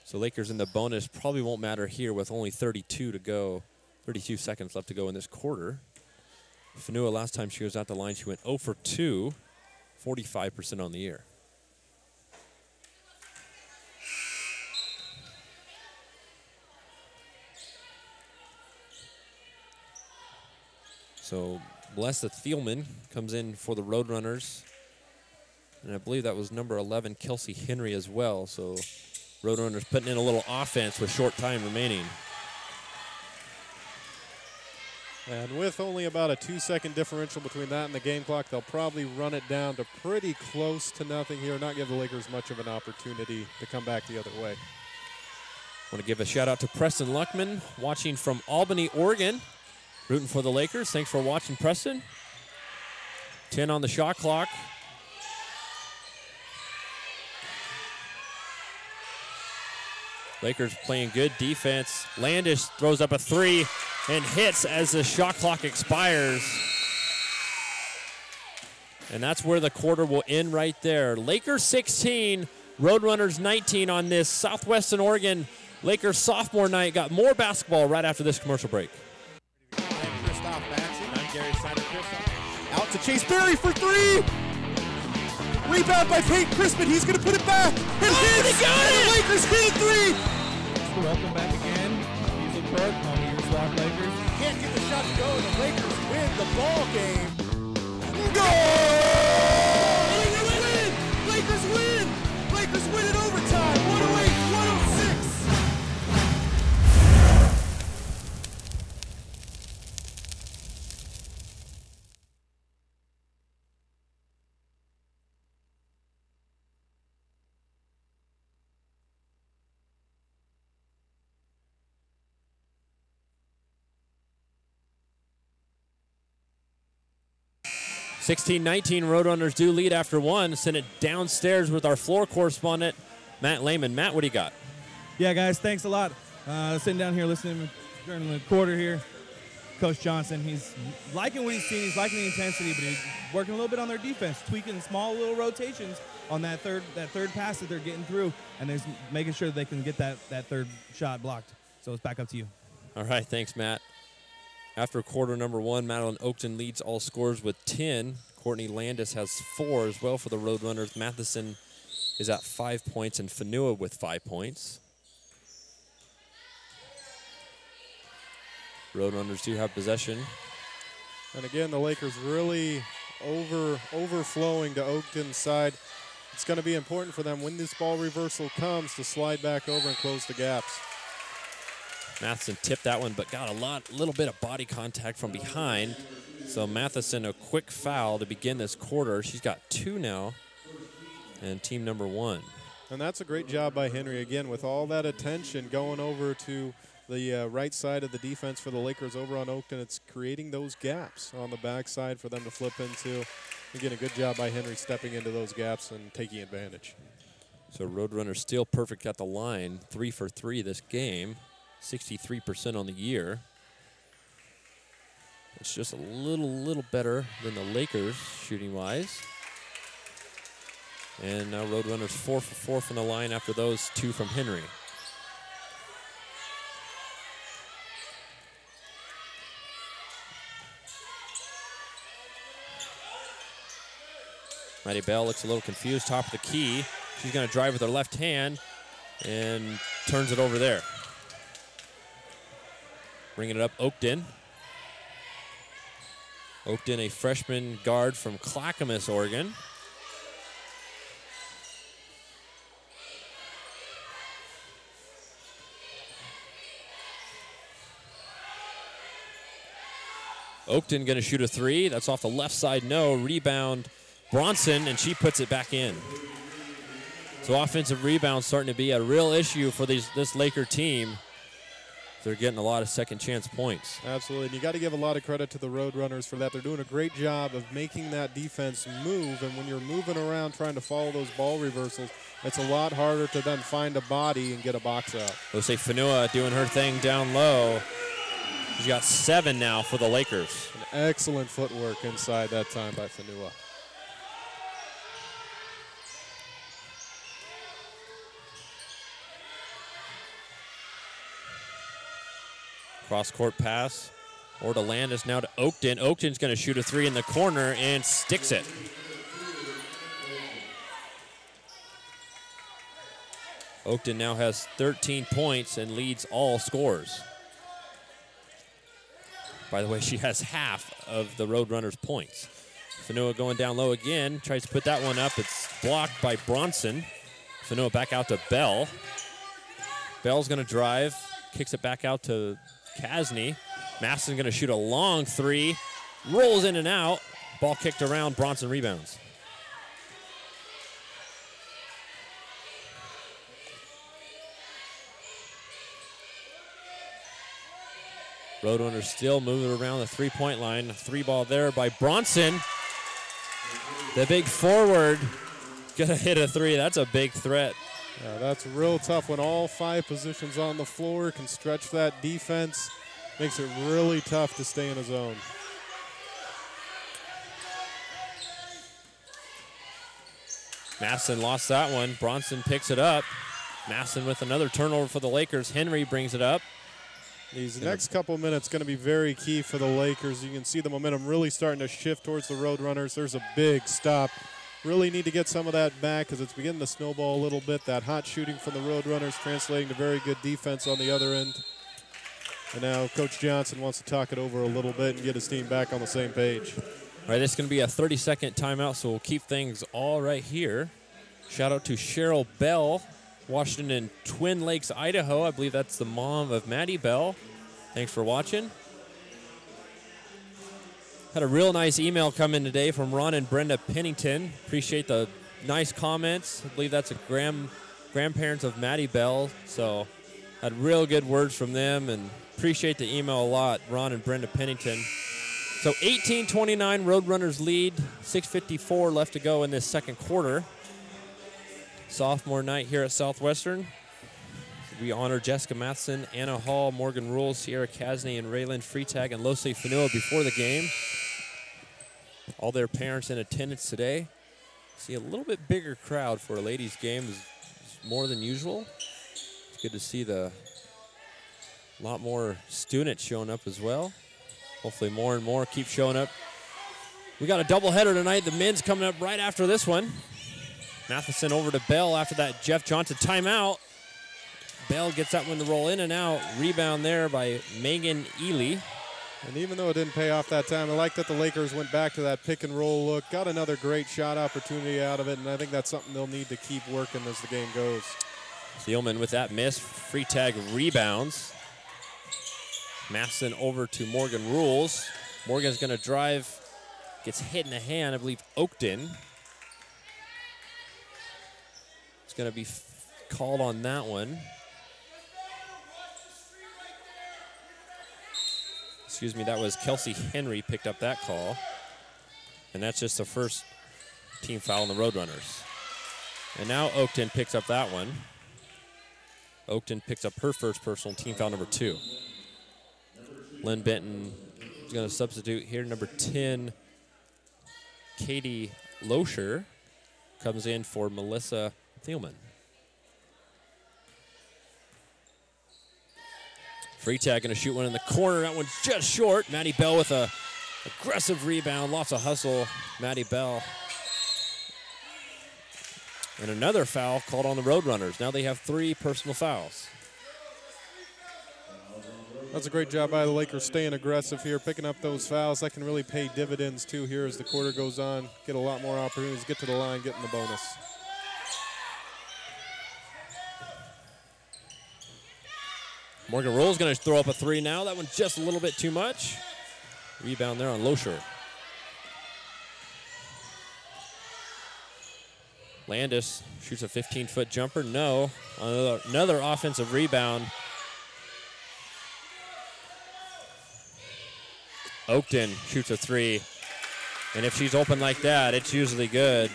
So Lakers in the bonus probably won't matter here with only 32 to go. 32 seconds left to go in this quarter. Fanua, last time she was at the line, she went 0 for 2, 45% on the year. So Blessed Thielman comes in for the Roadrunners. And I believe that was number 11, Kelsey Henry as well. So Roadrunners putting in a little offense with short time remaining. And with only about a 2-second differential between that and the game clock, they'll probably run it down to pretty close to nothing here, not give the Lakers much of an opportunity to come back the other way. Want to give a shout out to Preston Luckman, watching from Albany, Oregon, rooting for the Lakers. Thanks for watching, Preston. 10 on the shot clock. Lakers playing good defense. Landis throws up a 3 and hits as the shot clock expires. And that's where the quarter will end right there. Lakers 16, Roadrunners 19 on this Southwestern Oregon Lakers sophomore night. Got more basketball right after this commercial break. I'm Kristoff, Maxey. I'm Gerry, Snyder, Kristoff. Out to Chase Berry for 3. Rebound by Peyton Crispin. He's going to put it back. And hits. They got it! The Lakers hit 3. Welcome back again. Diesel Court, home of your SWOCC Lakers. Can't get the shot to go. The Lakers win the ball game. Go! Lakers win! Lakers win! Lakers win in overtime. 108-106. (16-19) Roadrunners do lead after 1. Send it downstairs with our floor correspondent, Matt Lehman. Matt, what do you got? Yeah, guys, thanks a lot. Sitting down here listening during the quarter here. Coach Johnson, he's liking what he's seeing. He's liking the intensity, but he's working a little bit on their defense, tweaking small little rotations on that third pass that they're getting through, and they're making sure they can get that third shot blocked. So it's back up to you. All right, thanks, Matt. After quarter number 1, Madeline Oakton leads all scorers with 10. Courtney Landis has 4 as well for the Roadrunners. Matheson is at 5 points, and Fanua with 5 points. Roadrunners do have possession. And again, the Lakers really overflowing to Oakton's side. It's going to be important for them when this ball reversal comes to slide back over and close the gaps. Matheson tipped that one, but got a little bit of body contact from behind. So Matheson, a quick foul to begin this quarter. She's got 2 now, and team number 1. And that's a great job by Henry, again, with all that attention going over to the right side of the defense for the Lakers over on Oakton. It's creating those gaps on the backside for them to flip into. Again, a good job by Henry stepping into those gaps and taking advantage. So Roadrunners still perfect at the line, 3 for 3 this game, 63% on the year. It's just a little better than the Lakers shooting-wise. And now Roadrunners 4 for 4 from the line after those 2 from Henry. Maddie Bell looks a little confused, top of the key. She's going to drive with her left hand and turns it over there. Bringing it up, Oakton. Oakton, a freshman guard from Clackamas, Oregon. Oakton going to shoot a 3. That's off the left side, no. Rebound, Bronson, and she puts it back in. So offensive rebound starting to be a real issue for this Laker team. They're getting a lot of second chance points. Absolutely, and you got to give a lot of credit to the Roadrunners for that. They're doing a great job of making that defense move, and when you're moving around trying to follow those ball reversals, it's a lot harder to then find a body and get a box out. Let's say Fanua doing her thing down low. She's got 7 now for the Lakers. An excellent footwork inside that time by Fanua. Cross-court pass. Ortolandis now to Oakton. Oakton's going to shoot a 3 in the corner and sticks it. Oakton now has 13 points and leads all scores. By the way, she has half of the Roadrunners' points. Fanua going down low again. Tries to put that one up. It's blocked by Bronson. Fanua back out to Bell. Bell's going to drive. Kicks it back out to Kasny. Maston's going to shoot a long 3. Rolls in and out. Ball kicked around. Bronson rebounds. Roadrunners still moving around the three-point line. 3-ball there by Bronson. The big forward gonna hit a 3. That's a big threat. Yeah, that's real tough when all 5 positions on the floor can stretch that defense. Makes it really tough to stay in a zone. Maston lost that one. Bronson picks it up. Maston with another turnover for the Lakers. Henry brings it up. These next couple minutes going to be very key for the Lakers. You can see the momentum really starting to shift towards the Roadrunners. There's a big stop. Really need to get some of that back because it's beginning to snowball a little bit. That hot shooting from the Roadrunners translating to very good defense on the other end. And now Coach Johnson wants to talk it over a little bit and get his team back on the same page. All right, this is going to be a 30-second timeout, so we'll keep things all right here. Shout out to Cheryl Bell, Washington, Twin Lakes, Idaho. I believe that's the mom of Maddie Bell. Thanks for watching. Had a real nice email come in today from Ron and Brenda Pennington. Appreciate the nice comments. I believe that's a grandparents of Maddie Bell. So had real good words from them and appreciate the email a lot, Ron and Brenda Pennington. So 18-29 Roadrunners lead, 6:54 left to go in this second quarter. Sophomore night here at Southwestern. We honor Jessica Matheson, Anna Hall, Morgan Rules, Sierra Kasny, and Raylan Freetag and Lose Fanua before the game. All their parents in attendance today. See a little bit bigger crowd for a ladies' game is more than usual. It's good to see a lot more students showing up as well. Hopefully more and more keep showing up. We got a doubleheader tonight. The men's coming up right after this one. Matheson over to Bell after that Jeff Johnson timeout. Bell gets that one to roll in and out. Rebound there by Megan Ely. And even though it didn't pay off that time, I like that the Lakers went back to that pick and roll look, got another great shot opportunity out of it, and I think that's something they'll need to keep working as the game goes. Thielman with that miss. Freetag rebounds. Masson over to Morgan Rules. Morgan's going to drive. Gets hit in the hand, I believe, Oakton. It's going to be called on that one. Excuse me, that was Kelsey Henry picked up that call. And that's just the first team foul on the Roadrunners. And now Oakton picks up that one. Oakton picks up her first personal, team foul number 2. Linn Benton is going to substitute here. Number 10, Katie Loescher, comes in for Melissa Thielman. Freitag going to shoot one in the corner. That one's just short. Maddie Bell with a aggressive rebound. Lots of hustle. Maddie Bell. And another foul called on the Roadrunners. Now they have 3 personal fouls. That's a great job by the Lakers staying aggressive here, picking up those fouls. That can really pay dividends, too, here as the quarter goes on. Get a lot more opportunities, get to the line, get in the bonus. Morgan Roll's going to throw up a 3 now. That one's just a little bit too much. Rebound there on Loescher. Landis shoots a 15-foot jumper. No. Another offensive rebound. Oakton shoots a 3. And if she's open like that, it's usually good.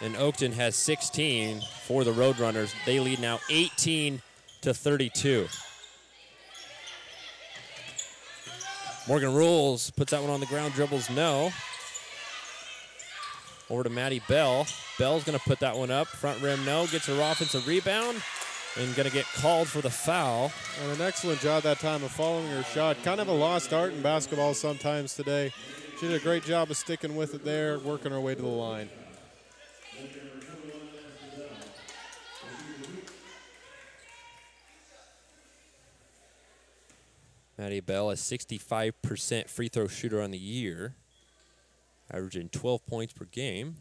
And Oakton has 16 for the Roadrunners. They lead now 18-32. Morgan Rules puts that one on the ground, dribbles no. Over to Maddie Bell. Bell's going to put that one up. Front rim no. Gets her offensive rebound. And going to get called for the foul. And an excellent job that time of following her shot. Kind of a lost art in basketball sometimes today. She did a great job of sticking with it there, working her way to the line. Maddie Bell, a 65% free throw shooter on the year, averaging 12 points per game.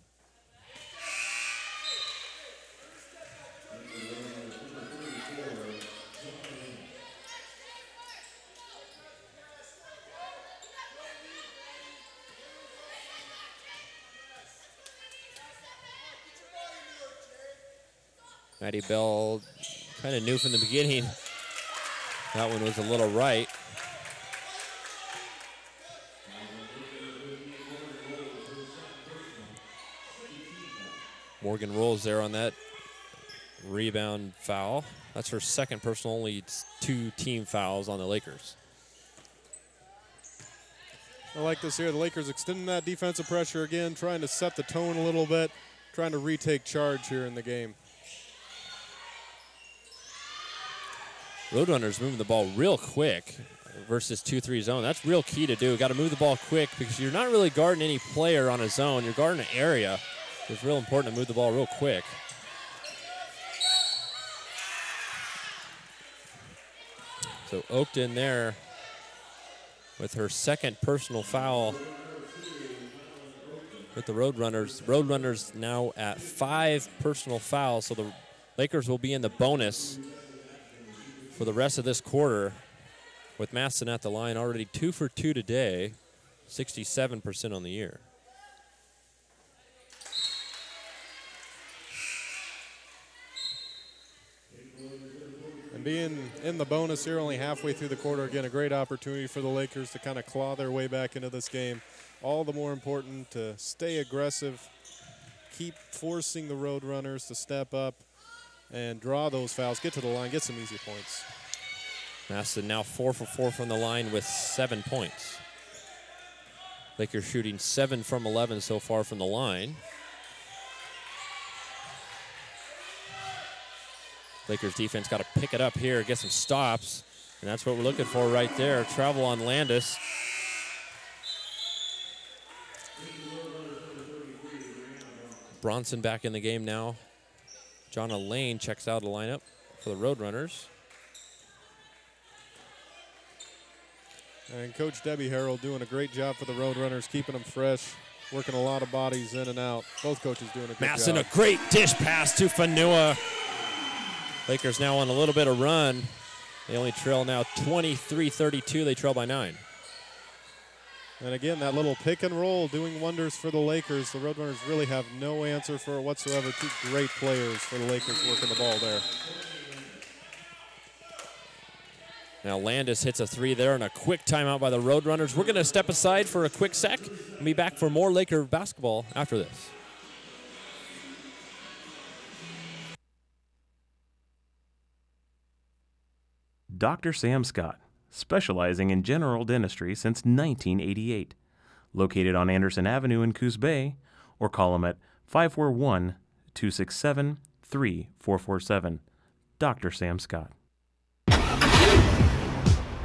Maddie Bell kind of knew from the beginning that one was a little right. Morgan Rolls there on that rebound foul. That's her second personal, only 2 team fouls on the Lakers. I like this here. The Lakers extending that defensive pressure again, trying to set the tone a little bit, trying to retake charge here in the game. Roadrunners moving the ball real quick versus 2-3 zone. That's real key to do. Got to move the ball quick because you're not really guarding any player on a zone. You're guarding an area. It's real important to move the ball real quick. So Oakton there with her second personal foul with the Roadrunners. Roadrunners now at 5 personal fouls, so the Lakers will be in the bonus for the rest of this quarter with Maston at the line, already 2 for 2 today, 67% on the year. And being in the bonus here only halfway through the quarter, again, a great opportunity for the Lakers to kind of claw their way back into this game. All the more important to stay aggressive, keep forcing the Roadrunners to step up and draw those fouls, get to the line, get some easy points. Maston now 4 for 4 from the line with 7 points. Lakers shooting 7 from 11 so far from the line. Lakers defense got to pick it up here, get some stops, and that's what we're looking for right there. Travel on Landis. Bronson back in the game now. Jonna Lane checks out of the lineup for the Roadrunners. And Coach Debbie Harrell doing a great job for the Roadrunners, keeping them fresh, working a lot of bodies in and out. Both coaches doing a good Maston, job. a great dish pass to Fanua. Lakers now on a little bit of run. They only trail now 23-32. They trail by 9. And again, that little pick and roll doing wonders for the Lakers. The Roadrunners really have no answer for it whatsoever. 2 great players for the Lakers working the ball there. Now Landis hits a 3 there and a quick timeout by the Roadrunners. We're going to step aside for a quick sec and be back for more Laker basketball after this. Dr. Sam Scott, specializing in general dentistry since 1988. Located on Anderson Avenue in Coos Bay, or call him at 541-267-3447. Dr. Sam Scott.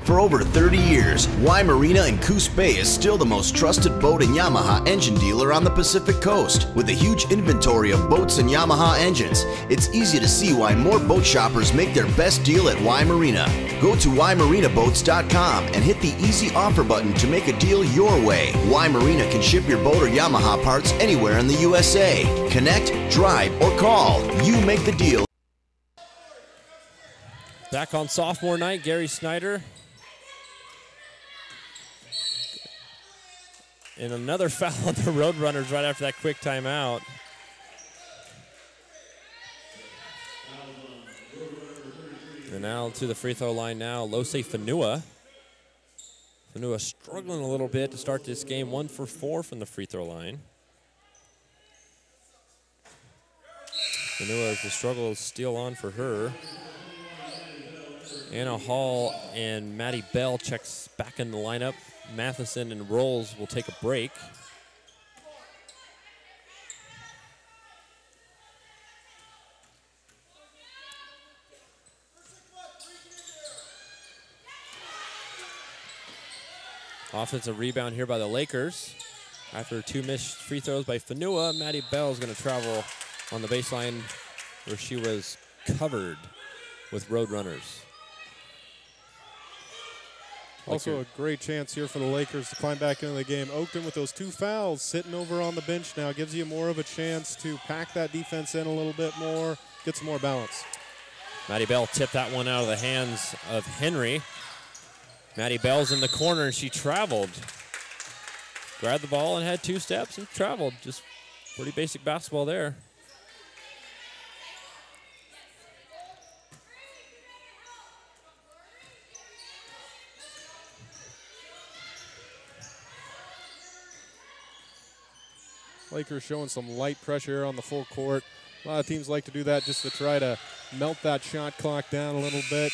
For over 30 years, Y Marina in Coos Bay is still the most trusted boat and Yamaha engine dealer on the Pacific Coast. With a huge inventory of boats and Yamaha engines, it's easy to see why more boat shoppers make their best deal at Y Marina. Go to ymarinaboats.com and hit the easy offer button to make a deal your way. Y Marina can ship your boat or Yamaha parts anywhere in the USA. Connect, drive, or call. You make the deal. Back on sophomore night, Gerry Snyder. And another foul on the Roadrunners right after that quick timeout. And now to the free throw line now, Lose Fanua. Fanua struggling a little bit to start this game, 1 for 4 from the free throw line. Fanua, the struggle is still on for her. Anna Hall and Maddie Bell checks back in the lineup. Matheson and Rolls will take a break. Offensive rebound here by the Lakers. After 2 missed free throws by Fanua, Maddie Bell is going to travel on the baseline where she was covered with Roadrunners. Also a great chance here for the Lakers to climb back into the game. Oakton with those 2 fouls sitting over on the bench now gives you more of a chance to pack that defense in a little bit more, get some more balance. Maddie Bell tipped that one out of the hands of Henry. Maddie Bell's in the corner and she traveled. Grabbed the ball and had 2 steps and traveled. Just pretty basic basketball there. Lakers showing some light pressure on the full court. A lot of teams like to do that just to try to melt that shot clock down a little bit,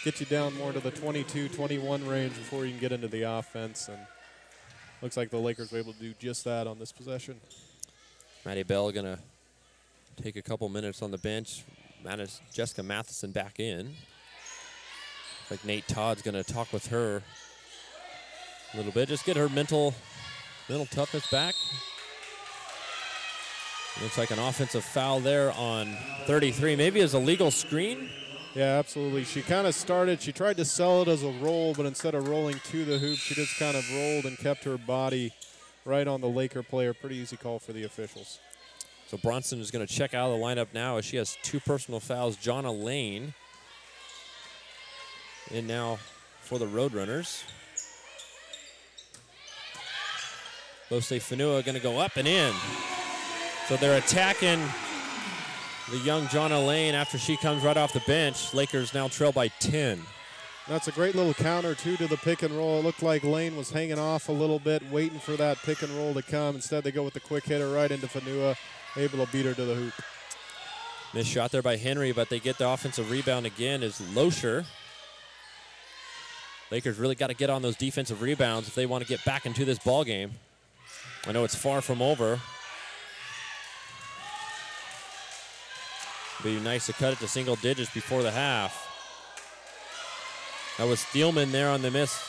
get you down more to the 22-21 range before you can get into the offense. And looks like the Lakers were able to do just that on this possession. Maddie Bell going to take a couple minutes on the bench. Jessica Matheson back in. Looks like Nate Todd's going to talk with her a little bit, just get her mental toughness back. Looks like an offensive foul there on 33. Maybe as a legal screen. Yeah, absolutely. She kind of started, she tried to sell it as a roll, but instead of rolling to the hoop, she just kind of rolled and kept her body right on the Laker player. Pretty easy call for the officials. So Bronson is going to check out of the lineup now as she has 2 personal fouls. Jonna Lane in now for the Roadrunners. Lose Fanua going to go up and in. So they're attacking the young Jonna Lane after she comes right off the bench. Lakers now trail by 10. That's a great little counter, too, to the pick and roll. It looked like Lane was hanging off a little bit, waiting for that pick and roll to come. Instead, they go with the quick hitter right into Fanua, able to beat her to the hoop. Missed shot there by Henry, but they get the offensive rebound again is Loescher. Lakers really got to get on those defensive rebounds if they want to get back into this ball game. I know it's far from over. Be nice to cut it to single digits before the half. That was Thielman there on the miss.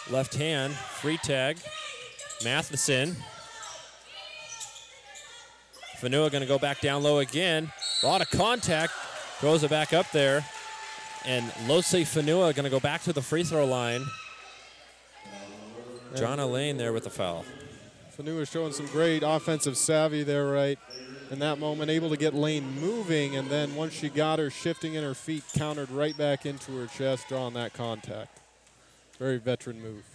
Left hand, free tag. Matheson. Fanua going to go back down low again. A lot of contact. Throws it back up there. And Lose Fanua going to go back to the free throw line. Jonna Lane there with the foul. Fanua showing some great offensive savvy there, right? In that moment, able to get Lane moving, and then once she got her shifting in her feet, countered right back into her chest, drawing that contact. Very veteran move.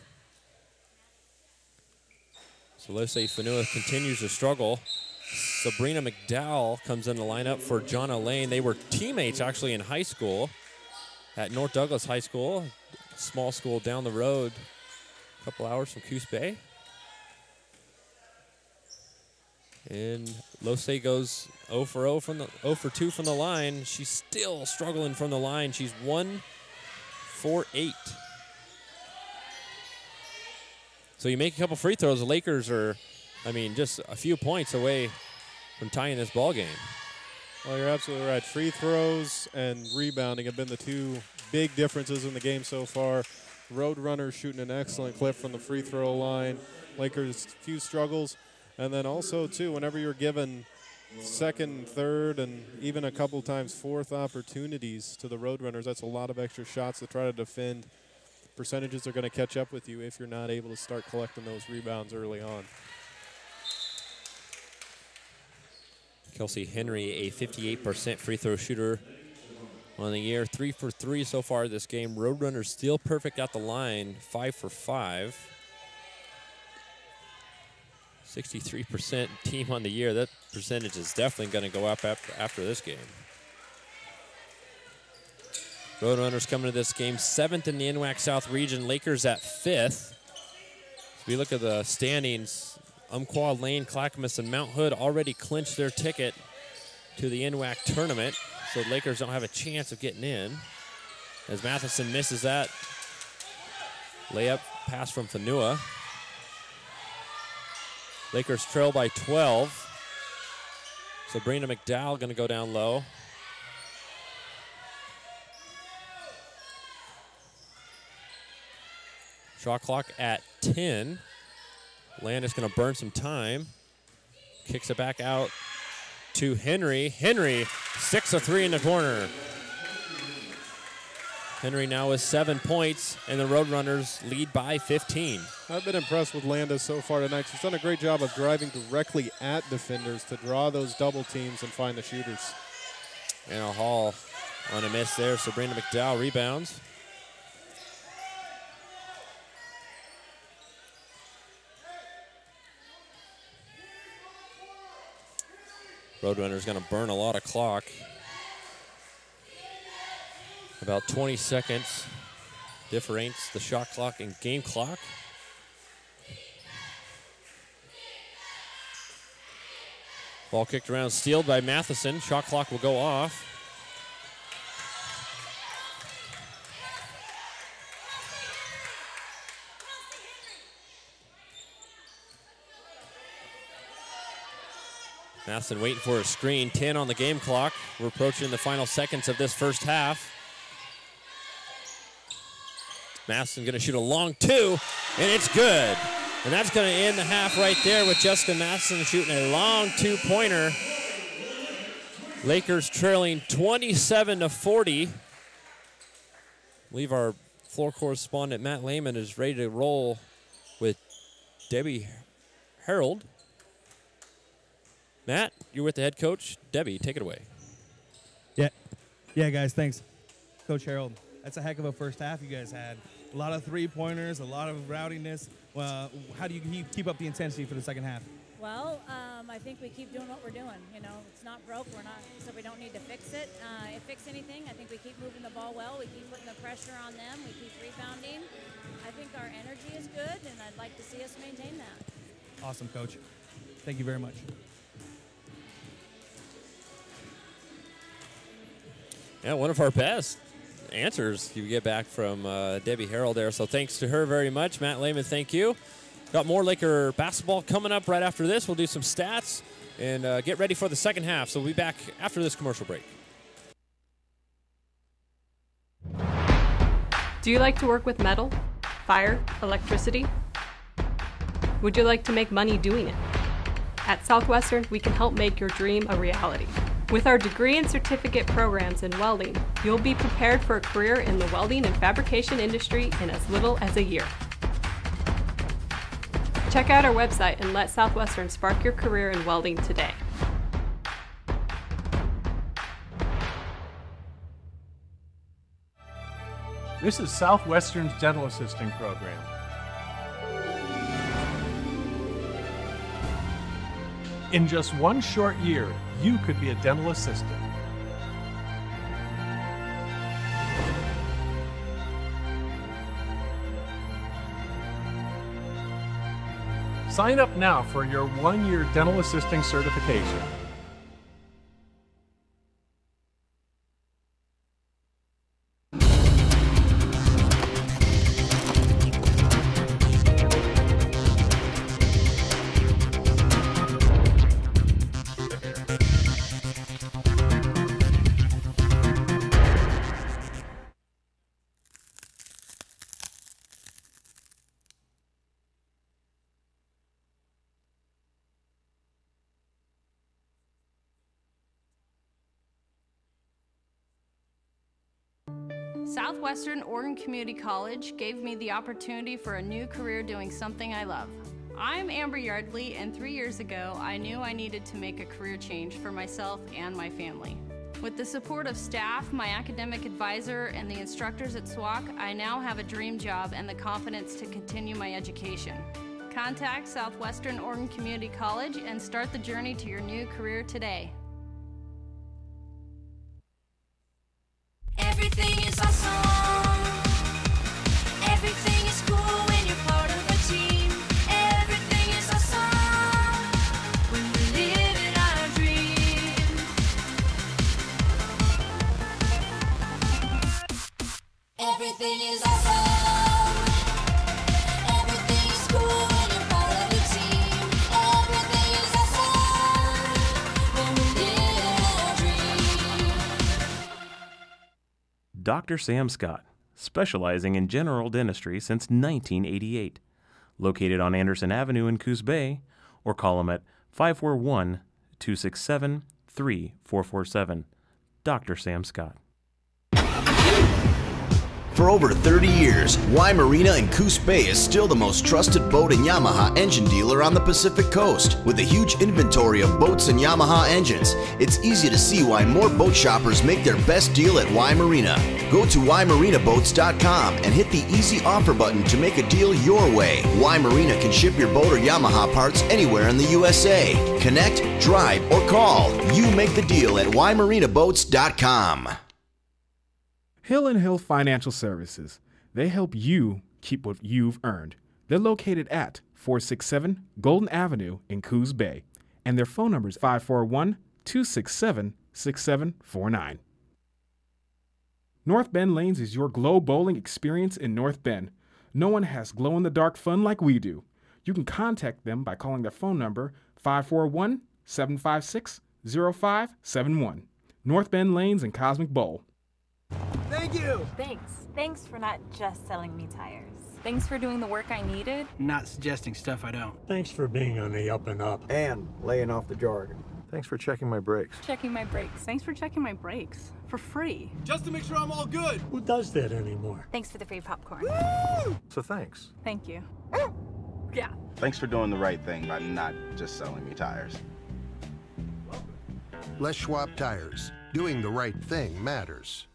So Lose Fanua continues to struggle. Sabrina McDowell comes in the lineup for Jonna Lane. They were teammates actually in high school. at North Douglas High School, a small school down the road, a couple hours from Coos Bay. And Losay goes 0 for 2 from the line. She's still struggling from the line. She's 1 for 8. So you make a couple free throws, the Lakers are, just a few points away from tying this ball game. Well, you're absolutely right. Free throws and rebounding have been the two big differences in the game so far. Roadrunners shooting an excellent clip from the free throw line. Lakers, few struggles. And then also, too, whenever you're given second, third, and even a couple times fourth opportunities to the Roadrunners, that's a lot of extra shots to try to defend. Percentages are going to catch up with you if you're not able to start collecting those rebounds early on. Kelsey Henry, a 58% free throw shooter on the year. 3 for 3 so far this game. Roadrunners still perfect at the line, 5 for 5. 63% team on the year. That percentage is definitely going to go up after this game. Roadrunners coming to this game 7th in the NWAC South region. Lakers at 5th. If we look at the standings, Umpqua, Lane, Clackamas, and Mount Hood already clinched their ticket to the NWAC tournament, so the Lakers don't have a chance of getting in. As Matheson misses that layup pass from Fanua. Lakers trail by 12. Sabrina McDowell going to go down low. Shot clock at 10. Landis going to burn some time. Kicks it back out to Henry. Henry, 6 of 3 in the corner. Henry now with 7 points, and the Roadrunners lead by 15. I've been impressed with Landis so far tonight. She's done a great job of driving directly at defenders to draw those double teams and find the shooters. Anna Hall on a miss there. Sabrina McDowell rebounds. Roadrunners going to burn a lot of clock. About 20 seconds difference the shot clock and game clock. Ball kicked around, stealed by Matheson. Shot clock will go off. Matheson waiting for a screen. 10 on the game clock. We're approaching the final seconds of this first half. Matheson going to shoot a long 2, and it's good. And that's going to end the half right there with Jessica Matheson shooting a long 2-pointer. Lakers trailing 27-40. I believe our floor correspondent Matt Lehman is ready to roll with Debbie Harold. Matt, you're with the head coach. Debbie, take it away. Yeah, guys, thanks. Coach Harold, that's a heck of a first half you guys had. A lot of three-pointers, a lot of rowdiness. Well, how do you keep up the intensity for the second half? Well, I think we keep doing what we're doing. You know, it's not broke. So we don't need to fix it. Fix anything. I think we keep moving the ball well. We keep putting the pressure on them. We keep rebounding. I think our energy is good, and I'd like to see us maintain that. Awesome, Coach. Thank you very much. Yeah, one of our best answers you get back from Debbie Harold there. So thanks to her very much. Matt Lehman, thank you. Got more Laker basketball coming up right after this. We'll do some stats and get ready for the second half. So we'll be back after this commercial break. Do you like to work with metal, fire, electricity? Would you like to make money doing it? At Southwestern, we can help make your dream a reality. With our degree and certificate programs in welding, you'll be prepared for a career in the welding and fabrication industry in as little as a year. Check out our website and let Southwestern spark your career in welding today. This is Southwestern's dental assisting program. In just one short year, you could be a dental assistant. Sign up now for your 1-year dental assisting certification. Southwestern Oregon Community College gave me the opportunity for a new career doing something I love. I'm Amber Yardley, and 3 years ago, I knew I needed to make a career change for myself and my family. With the support of staff, my academic advisor, and the instructors at SWOCC, I now have a dream job and the confidence to continue my education. Contact Southwestern Oregon Community College and start the journey to your new career today. Everything is awesome. Everything is cool when you're part of a team. Everything is awesome when we live in our dream. Everything is awesome. Everything is cool when you're part of a team. Everything is awesome when we live in our dream. Dr. Sam Scott, specializing in general dentistry since 1988. Located on Anderson Avenue in Coos Bay, or call him at 541-267-3447. Dr. Sam Scott. For over 30 years, Y Marina in Coos Bay is still the most trusted boat and Yamaha engine dealer on the Pacific Coast. With a huge inventory of boats and Yamaha engines, it's easy to see why more boat shoppers make their best deal at Y Marina. Go to ymarinaboats.com and hit the easy offer button to make a deal your way. Y Marina can ship your boat or Yamaha parts anywhere in the USA. Connect, drive, or call. You make the deal at ymarinaboats.com. Hill & Hill Financial Services. They help you keep what you've earned. They're located at 467 Golden Avenue in Coos Bay, and their phone number is 541-267-6749. North Bend Lanes is your glow bowling experience in North Bend. No one has glow-in-the-dark fun like we do. You can contact them by calling their phone number 541-756-0571. North Bend Lanes and Cosmic Bowl. Thank you! Thanks. Thanks for not just selling me tires. Thanks for doing the work I needed. Not suggesting stuff I don't. Thanks for being on the up and up. And laying off the jargon. Thanks for checking my brakes. Checking my brakes. Thanks for checking my brakes. For free. Just to make sure I'm all good. Who does that anymore? Thanks for the free popcorn. Woo! So thanks. Thank you. Yeah. Thanks for doing the right thing by not just selling me tires. Les Schwab Tires. Doing the right thing matters.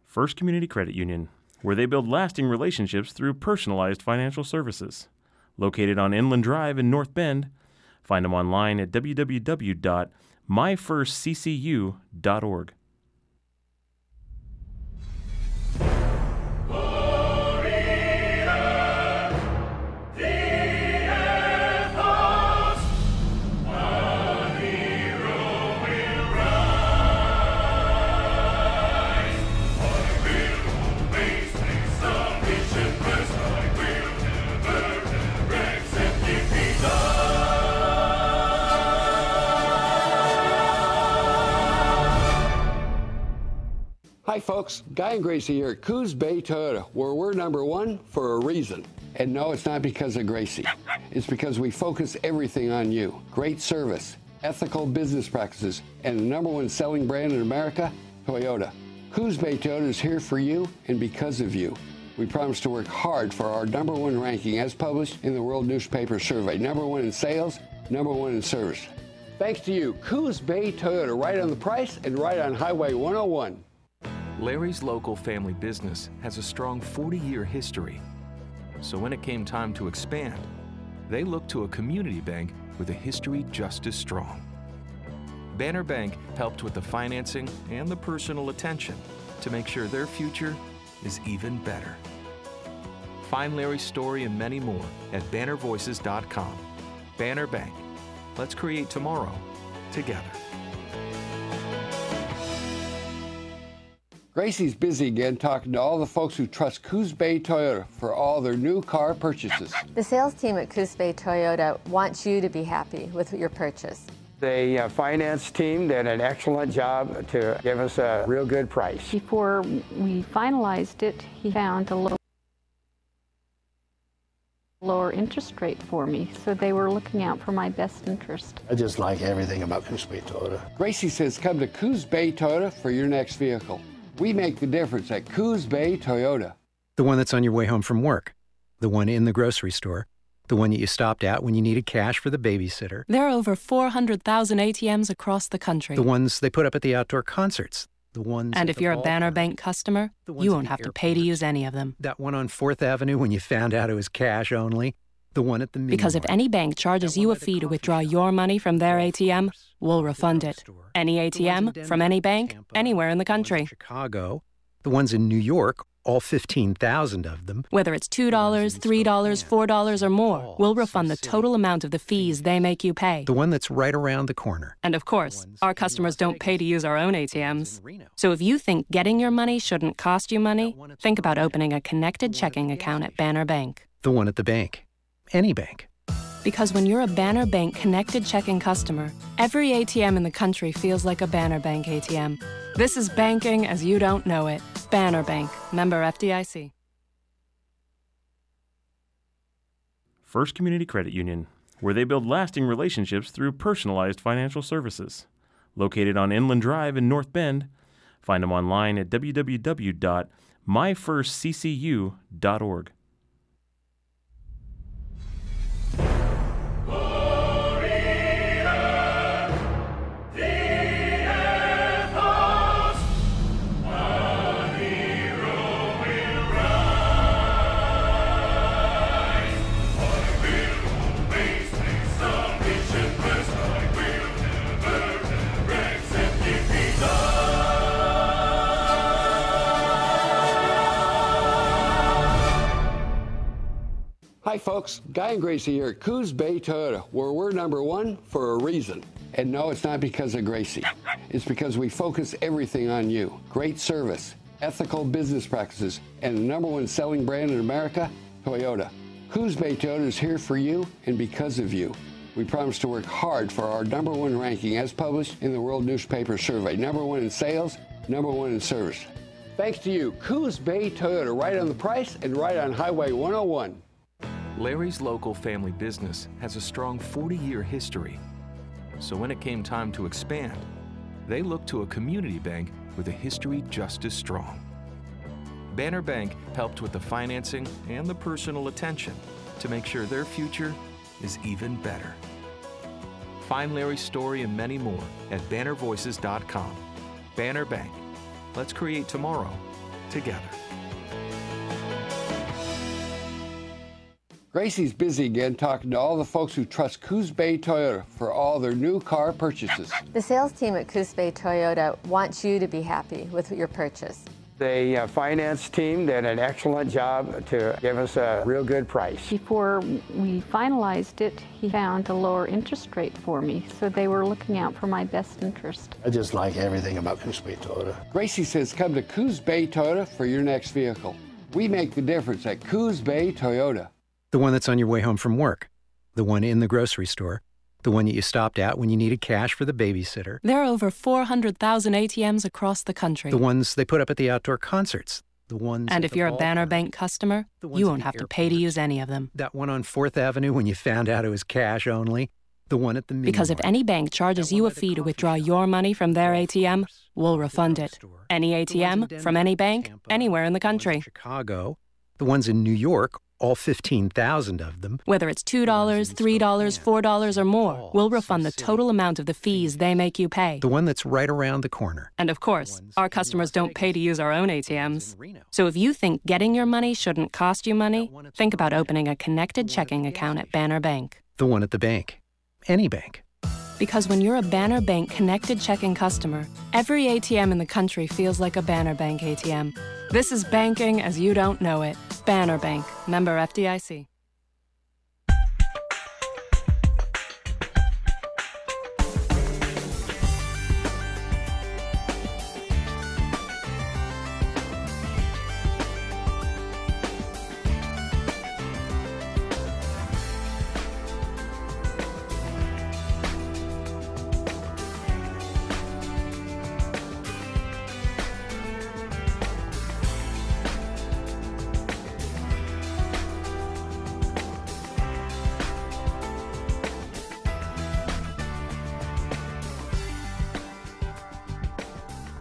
First Community Credit Union, where they build lasting relationships through personalized financial services. Located on Inland Drive in North Bend, find them online at www.myfirstccu.org. Hi folks, Guy and Gracie here at Coos Bay Toyota, where we're #1 for a reason. And no, it's not because of Gracie. It's because we focus everything on you. Great service, ethical business practices, and the #1 selling brand in America, Toyota. Coos Bay Toyota is here for you and because of you. We promise to work hard for our #1 ranking as published in the World Newspaper Survey. #1 in sales, #1 in service. Thanks to you, Coos Bay Toyota, right on the price and right on Highway 101. Larry's local family business has a strong 40-year history. So when it came time to expand, they looked to a community bank with a history just as strong. Banner Bank helped with the financing and the personal attention to make sure their future is even better. Find Larry's story and many more at bannervoices.com. Banner Bank. Let's create tomorrow together. Gracie's busy again talking to all the folks who trust Coos Bay Toyota for all their new car purchases. The sales team at Coos Bay Toyota wants you to be happy with your purchase. The finance team did an excellent job to give us a real good price. Before we finalized it, he found a lower interest rate for me, so they were looking out for my best interest. I just like everything about Coos Bay Toyota. Gracie says come to Coos Bay Toyota for your next vehicle. We make the difference at Coos Bay Toyota. The one that's on your way home from work, the one in the grocery store, the one that you stopped at when you needed cash for the babysitter. There are over 400,000 ATMs across the country. The ones they put up at the outdoor concerts. The ones. And if you're a Banner Bank customer, you won't have to pay to use any of them. That one on 4th Avenue when you found out it was cash only. The one at the mini Because if mart. any bank charges you a fee to withdraw your money from their ATM, we'll refund it. Any ATM, from any bank, anywhere in the country. Chicago. The ones in New York, all 15,000 of them. Whether it's $2, $3, $4 or more, we'll refund the total amount of the fees they make you pay. The one that's right around the corner. And of course, our customers don't pay to use our own ATMs. So if you think getting your money shouldn't cost you money, think about opening a connected checking account at Banner Bank. The one at the bank. Any bank. Because when you're a Banner Bank connected checking customer, every ATM in the country feels like a Banner Bank ATM. This is banking as you don't know it. Banner Bank, member FDIC. First Community Credit Union, where they build lasting relationships through personalized financial services. Located on Inland Drive in North Bend, find them online at www.myfirstccu.org. Hi folks, Guy and Gracie here at Coos Bay Toyota, where we're #1 for a reason. And no, it's not because of Gracie. It's because we focus everything on you. Great service, ethical business practices, and the #1 selling brand in America, Toyota. Coos Bay Toyota is here for you and because of you. We promise to work hard for our #1 ranking as published in the World Newspaper Survey. #1 in sales, #1 in service. Thanks to you, Coos Bay Toyota, right on the price and right on Highway 101. Larry's local family business has a strong 40-year history. So when it came time to expand, they looked to a community bank with a history just as strong. Banner Bank helped with the financing and the personal attention to make sure their future is even better. Find Larry's story and many more at bannervoices.com. Banner Bank. Let's create tomorrow together. Gracie's busy again talking to all the folks who trust Coos Bay Toyota for all their new car purchases. The sales team at Coos Bay Toyota wants you to be happy with your purchase. The finance team did an excellent job to give us a real good price. Before we finalized it, he found a lower interest rate for me, so they were looking out for my best interest. I just like everything about Coos Bay Toyota. Gracie says come to Coos Bay Toyota for your next vehicle. We make the difference at Coos Bay Toyota. The one that's on your way home from work. The one in the grocery store. The one that you stopped at when you needed cash for the babysitter. There are over 400,000 ATMs across the country. The ones they put up at the outdoor concerts. The ones. And if you're a Banner Bank customer, you won't have to pay to use any of them. That one on 4th Avenue when you found out it was cash only. The one at the mini Because if mart. any bank charges you a fee to withdraw your money from their ATM, we'll refund it. Any ATM, from any bank, anywhere in the country. Chicago. The ones in New York, all 15,000 of them. Whether it's $2, $3, $4 or more, we'll refund the total amount of the fees they make you pay. The one that's right around the corner. And of course, our customers don't pay to use our own ATMs. So if you think getting your money shouldn't cost you money, think about opening a connected checking account at Banner Bank. The one at the bank. Any bank. Because when you're a Banner Bank connected checking customer, every ATM in the country feels like a Banner Bank ATM. This is banking as you don't know it. Banner Bank, member FDIC.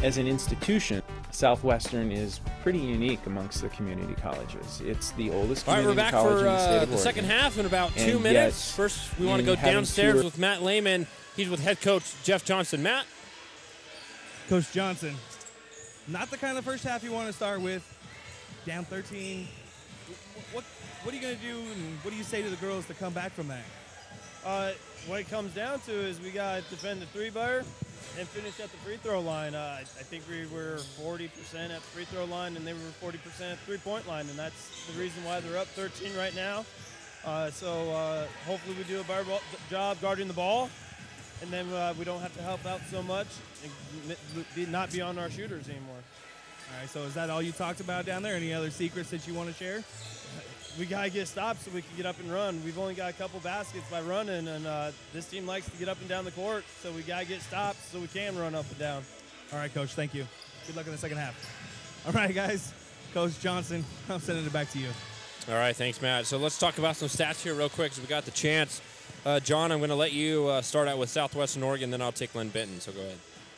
As an institution, Southwestern is pretty unique amongst the community colleges. It's the oldest community college in the state of Oregon. The second half in about 2 And minutes. yet, First, we want to go in having downstairs two- with Matt Lehman. He's with head coach Jeff Johnson. Matt? Coach Johnson, not the kind of first half you want to start with. Down 13. What are you going to do, and what do you say to the girls to come back from that? What it comes down to is we got to defend the three bar and finish at the free throw line. I think we were 40% at the free throw line, and they were 40% at the three-point line, and that's the reason why they're up 13 right now. So hopefully we do a better job guarding the ball, and then we don't have to help out so much and not be on our shooters anymore. All right, so is that all you talked about down there? Any other secrets that you want to share? We got to get stopped so we can get up and run. We've only got a couple baskets by running, and this team likes to get up and down the court, so we got to get stopped so we can run up and down. All right, Coach, thank you. Good luck in the second half. All right, guys. Coach Johnson, I'm sending it back to you. All right, thanks, Matt. So let's talk about some stats here real quick as we got the chance. John, I'm going to let you start out with Southwestern Oregon, then I'll take Linn Benton, so go ahead.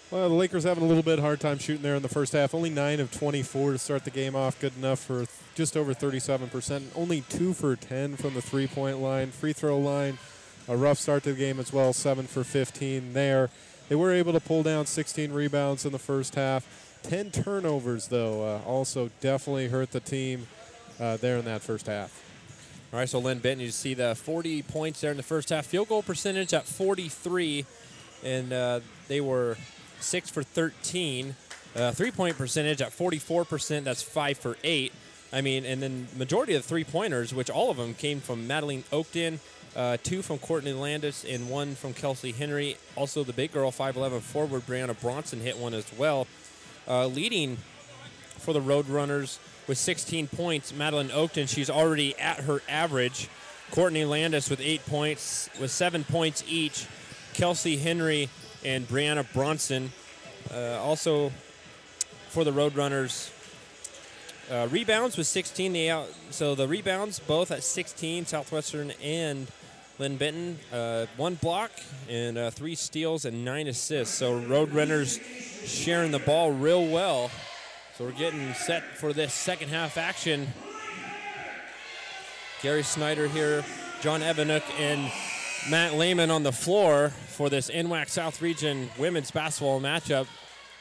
Well, the Lakers having a little bit hard time shooting there in the first half. Only 9 of 24 to start the game off. Good enough for just over 37%. Only 2 for 10 from the three-point line. Free throw line, a rough start to the game as well. 7 for 15 there. They were able to pull down 16 rebounds in the first half. 10 turnovers, though, also definitely hurt the team there in that first half. All right, so Linn Benton, you see the 40 points there in the first half. Field goal percentage at 43, and they were 6 for 13. Three-point percentage at 44%. That's 5 for 8. I mean, and then majority of the three-pointers, which all of them came from Madeline Oakton, 2 from Courtney Landis, and 1 from Kelsey Henry. Also, the big girl, 5'11" forward, Brianna Bronson, hit one as well. Leading for the Roadrunners with 16 points, Madeline Oakton. She's already at her average. Courtney Landis with 8 points, with 7 points each. Kelsey Henry and Brianna Bronson. Also for the Roadrunners, rebounds with 16. So the rebounds both at 16, Southwestern and Linn Benton. 1 block and 3 steals and 9 assists. So Roadrunners sharing the ball real well. So we're getting set for this second half action. Gary Snyder here, John Evanuk, and Matt Lehman on the floor for this NWAC South Region women's basketball matchup.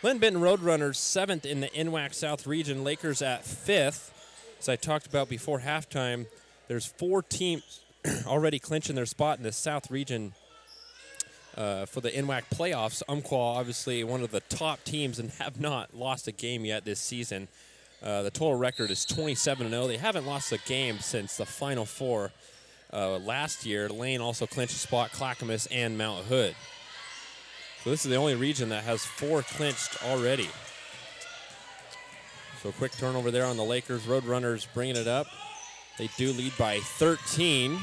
Linn Benton Roadrunners 7th in the NWAC South Region, Lakers at 5th. As I talked about before halftime, there's 4 teams already clinching their spot in the South Region for the NWAC playoffs. Umpqua, obviously one of the top teams and have not lost a game yet this season. The total record is 27-0. They haven't lost a game since the Final Four last year. Lane also clinched a spot, Clackamas and Mount Hood. So this is the only region that has 4 clinched already. So quick turnover there on the Lakers. Roadrunners bringing it up. They do lead by 13.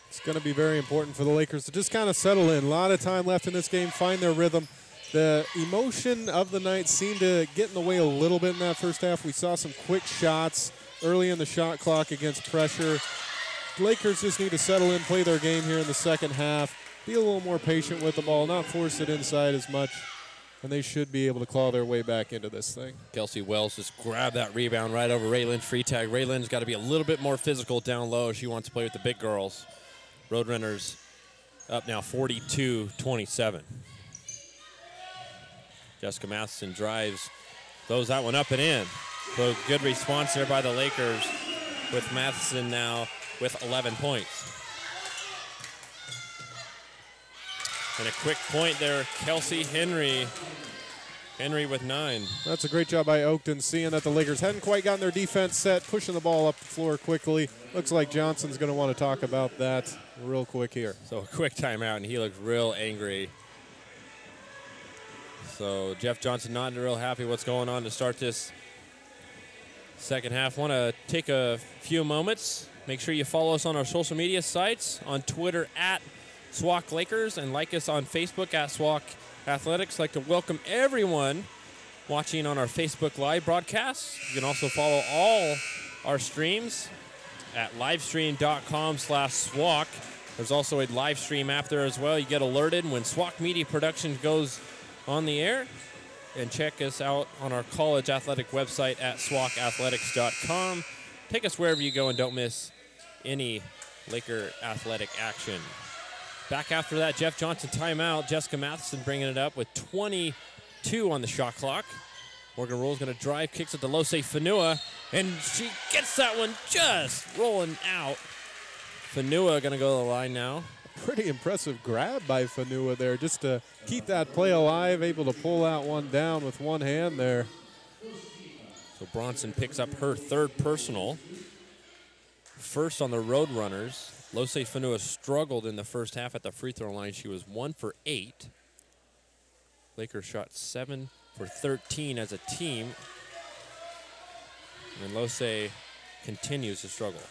It's going to be very important for the Lakers to just kind of settle in. A lot of time left in this game, find their rhythm. The emotion of the night seemed to get in the way a little bit in that first half. We saw some quick shots early in the shot clock against pressure. The Lakers just need to settle in, play their game here in the second half, be a little more patient with the ball, not force it inside as much, and they should be able to claw their way back into this thing. Kelsey Wells just grabbed that rebound right over Raylan Freetag. Raylan's got to be a little bit more physical down low. She wants to play with the big girls. Roadrunners up now 42-27. Jessica Matheson drives, throws that one up and in. So good response there by the Lakers with Matheson now with 11 points. And a quick point there, Kelsey Henry. Henry with 9. That's a great job by Oakton, seeing that the Lakers hadn't quite gotten their defense set, pushing the ball up the floor quickly. Looks like Johnson's going to want to talk about that real quick here. So a quick timeout, and he looks real angry. So Jeff Johnson not real happy what's going on to start this second half. Want to take a few moments. Make sure you follow us on our social media sites, on Twitter at SWOCC Lakers, and like us on Facebook at SWOCC Athletics. Like to welcome everyone watching on our Facebook Live broadcast. You can also follow all our streams at livestream.com/SWOCC. There's also a live stream app there as well. You get alerted when SWOCC Media Production goes on the air. And check us out on our college athletic website at SWOCCathletics.com. Take us wherever you go and don't miss any Laker athletic action. Back after that, Jeff Johnson timeout. Jessica Matheson bringing it up with 22 on the shot clock. Morgan Rule's going to drive, kicks it to Lose Fanua, and she gets that one just rolling out. Fanua going to go to the line now. Pretty impressive grab by Fanua there, just to keep that play alive, able to pull that one down with one hand there. So Bronson picks up her 3rd personal. First on the Roadrunners. Lose Fanua struggled in the first half at the free throw line. She was 1 for 8. Lakers shot 7 for 13 as a team. And Lose continues to struggle.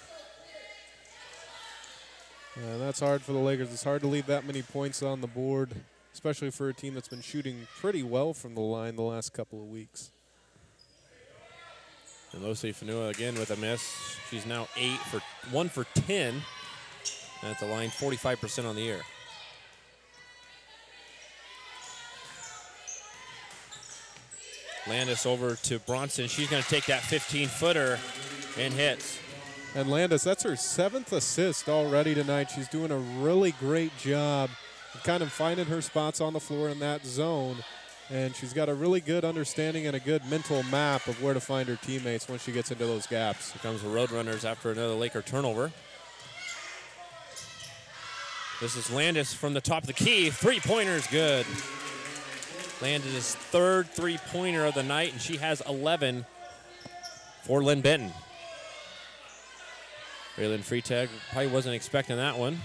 That's hard for the Lakers. It's hard to leave that many points on the board, especially for a team that's been shooting pretty well from the line the last couple of weeks. And Lose Fanua again with a miss. She's now 1 for 10. At the line, 45% on the year. Landis over to Bronson. She's going to take that 15-footer and hits. And Landis, that's her 7th assist already tonight. She's doing a really great job of kind of finding her spots on the floor in that zone. And she's got a really good understanding and a good mental map of where to find her teammates when she gets into those gaps. Here comes the Roadrunners after another Laker turnover. This is Landis from the top of the key. 3-pointer's good. Landis' 3rd 3-pointer of the night, and she has 11 for Linn Benton. Raylan Freitag probably wasn't expecting that one.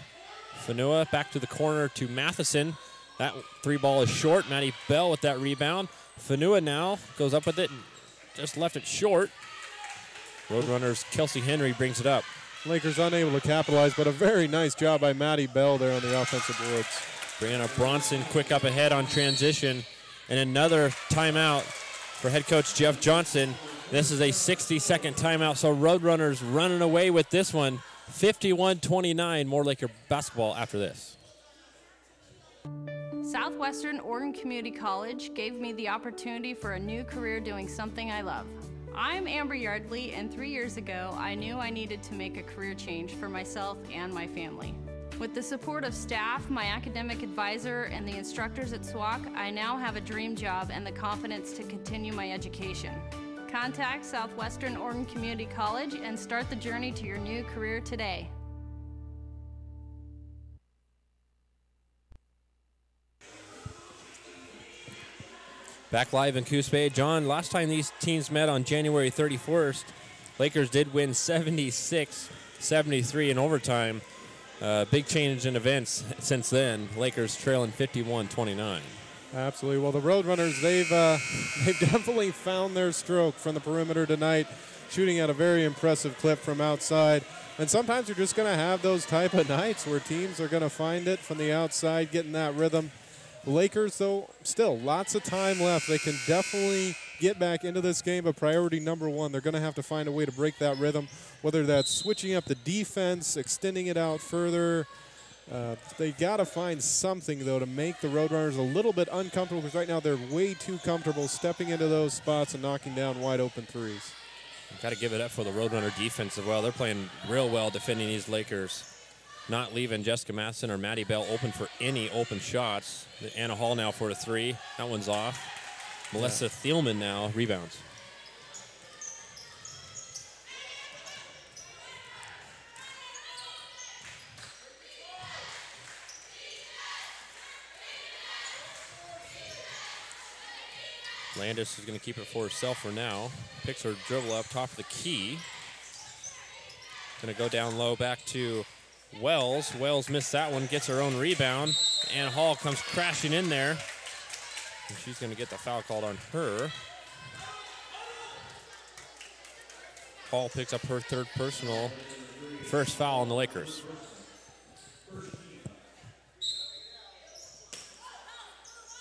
Fanua back to the corner to Matheson. That 3 ball is short. Maddie Bell with that rebound. Fanua now goes up with it and just left it short. Roadrunners' Kelsey Henry brings it up. Lakers unable to capitalize, but a very nice job by Maddie Bell there on the offensive boards. Brianna Bronson quick up ahead on transition. And another timeout for head coach Jeff Johnson. This is a 60-second timeout, so Roadrunners running away with this one. 51-29, more Laker basketball after this. Southwestern Oregon Community College gave me the opportunity for a new career doing something I love. I'm Amber Yardley, and 3 years ago, I knew I needed to make a career change for myself and my family. With the support of staff, my academic advisor, and the instructors at SWOCC, I now have a dream job and the confidence to continue my education. Contact Southwestern Oregon Community College and start the journey to your new career today. Back live in Coos Bay. John, last time these teams met on January 31st, Lakers did win 76-73 in overtime. Big change in events since then. Lakers trailing 51-29. Absolutely. Well, the Roadrunners, they've definitely found their stroke from the perimeter tonight, shooting at a very impressive clip from outside. And sometimes you're just going to have those type of nights where teams are going to find it from the outside, getting that rhythm. The Lakers, though, still lots of time left. They can definitely get back into this game, but priority number one, they're going to have to find a way to break that rhythm, whether that's switching up the defense, extending it out further. They got to find something, though, to make the Roadrunners a little bit uncomfortable, because right now they're way too comfortable stepping into those spots and knocking down wide open threes. Got to give it up for the Roadrunner defense as well. They're playing real well defending these Lakers. Not leaving Jessica Matheson or Maddie Bell open for any open shots. Anna Hall now for a 3. That one's off. Melissa Thielman now rebounds. Landis is going to keep it for herself for now. Picks her dribble up top of the key. Going to go down low back to Wells. Wells missed that one, gets her own rebound. And Hall comes crashing in there. And she's going to get the foul called on her. Hall picks up her third personal. First foul on the Lakers.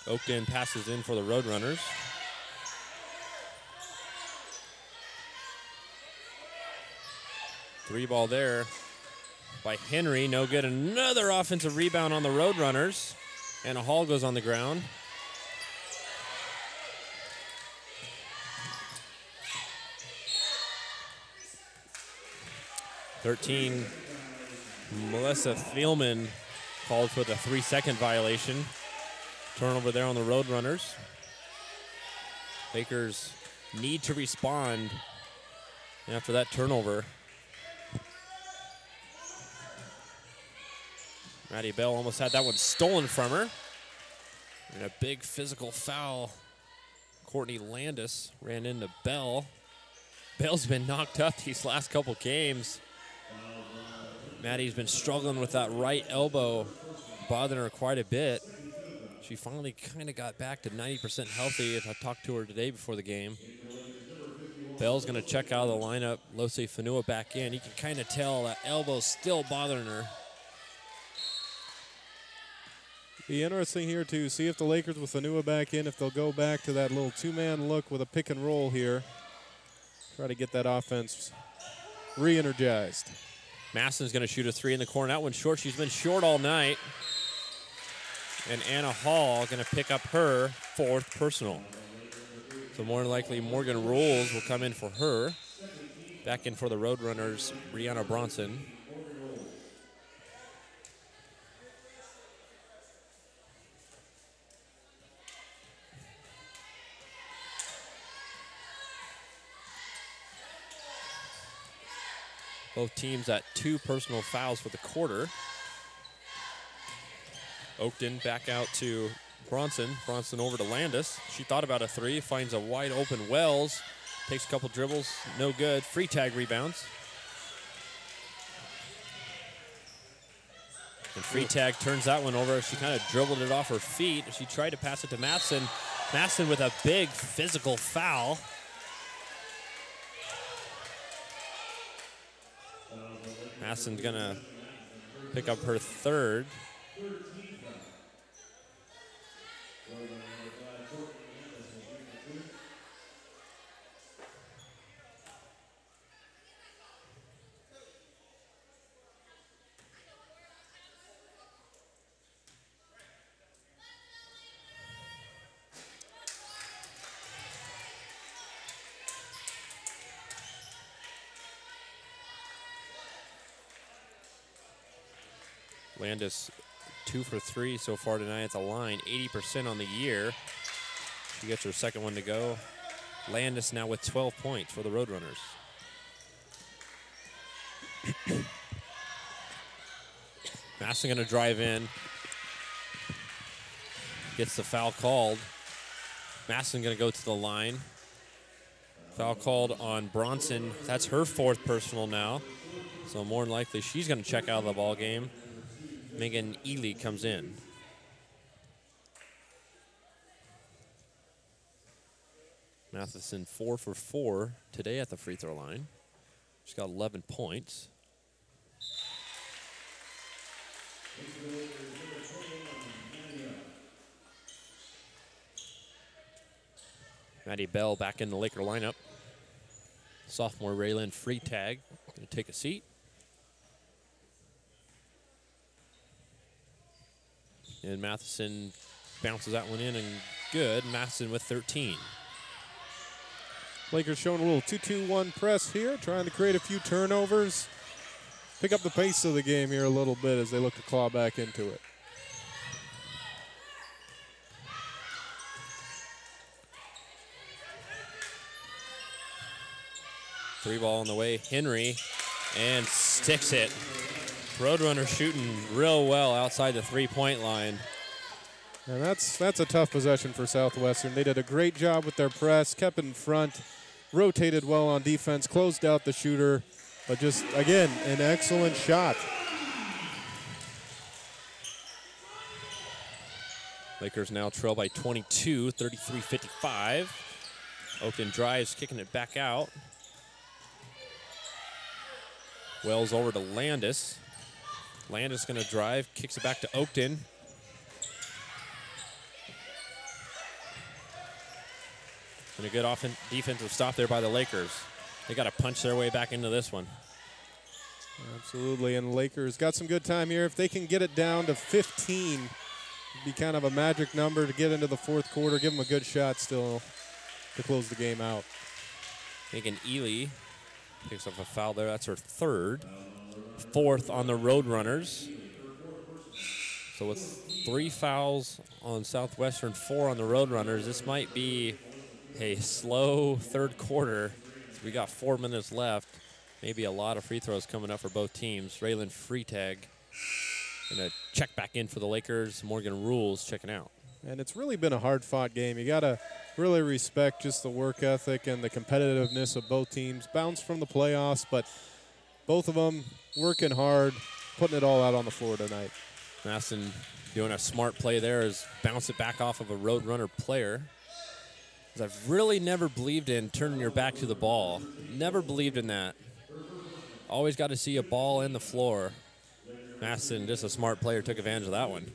Oakton passes in for the Roadrunners. Three ball there by Henry. No good. Another offensive rebound on the Roadrunners. And a Hall goes on the ground. Melissa Thielman called for the 3-second violation. Turnover there on the Roadrunners. Lakers need to respond after that turnover. Maddie Bell almost had that one stolen from her. And a big physical foul. Courtney Landis ran into Bell. Bell's been knocked up these last couple games. Maddie's been struggling with that right elbow, bothering her quite a bit. She finally kind of got back to 90% healthy. If I talked to her today before the game. Bell's going to check out of the lineup. Lose Fanua back in. You can kind of tell that elbow's still bothering her. Be interesting here to see if the Lakers with Fanua back in, if they'll go back to that little two-man look with a pick and roll here. Try to get that offense re-energized. Massen's going to shoot a three in the corner. That one's short. She's been short all night. And Anna Hall going to pick up her fourth personal. So more than likely Morgan Rolls will come in for her. Back in for the Roadrunners, Brianna Bronson. Both teams at 2 personal fouls for the quarter. Oakton back out to Bronson. Bronson over to Landis. She thought about a three, finds a wide open Wells. Takes a couple dribbles, no good. Free tag rebounds. And free tag turns that one over. She kind of dribbled it off her feet. She tried to pass it to Matson. Matson with a big physical foul. Masson's gonna pick up her third. Landis 2 for 3 so far tonight at the line, 80% on the year. She gets her second one to go. Landis now with 12 points for the Roadrunners. Masson gonna drive in. Gets the foul called. Masson gonna go to the line. Foul called on Bronson. That's her fourth personal now. So more than likely she's gonna check out of the ball game. Megan Ely comes in. Matheson 4 for 4 today at the free throw line. She's got 11 points. Maddie Bell back in the Laker lineup. Sophomore Raylan Freitag going to take a seat. And Matheson bounces that one in and good. Matheson with 13. Lakers showing a little 2-2-1 press here, trying to create a few turnovers. Pick up the pace of the game here a little bit as they look to claw back into it. Three ball on the way. Henry and sticks it. Roadrunner shooting real well outside the three-point line. And that's a tough possession for Southwestern. They did a great job with their press, kept in front, rotated well on defense, closed out the shooter, but just, again, an excellent shot. Lakers now trail by 22, 33-55. Oakton drives, kicking it back out. Wells over to Landis. Landis going to drive, kicks it back to Oakton. And a good defensive stop there by the Lakers. They got to punch their way back into this one. Absolutely, and the Lakers got some good time here. If they can get it down to 15, it'd be kind of a magic number to get into the fourth quarter, give them a good shot still to close the game out. Megan Ely picks up a foul there. That's her third. Fourth on the Roadrunners. So with 3 fouls on Southwestern, 4 on the Roadrunners, this might be a slow third quarter. We got 4 minutes left. Maybe a lot of free throws coming up for both teams. Raylan Freitag going to check back in for the Lakers. Morgan Rules checking out. And it's really been a hard-fought game. You got to really respect just the work ethic and the competitiveness of both teams. Bounced from the playoffs, but both of them working hard, putting it all out on the floor tonight. Masson doing a smart play there is bounce it back off of a Roadrunner player. I've really never believed in turning your back to the ball. Never believed in that. Always got to see a ball in the floor. Masson, just a smart player, took advantage of that one.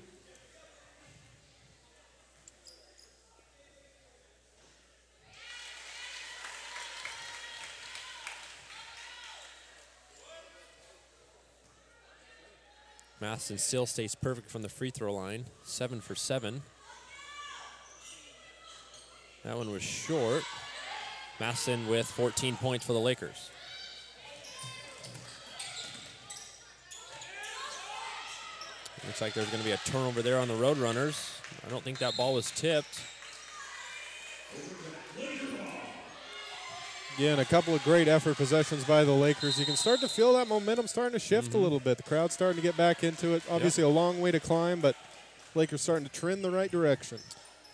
Masson still stays perfect from the free throw line, 7 for 7. That one was short. Masson with 14 points for the Lakers. Looks like there's going to be a turnover there on the Roadrunners. I don't think that ball was tipped. Yeah, and a couple of great effort possessions by the Lakers. You can start to feel that momentum starting to shift a little bit. The crowd's starting to get back into it. Obviously a long way to climb, but Lakers starting to trend the right direction.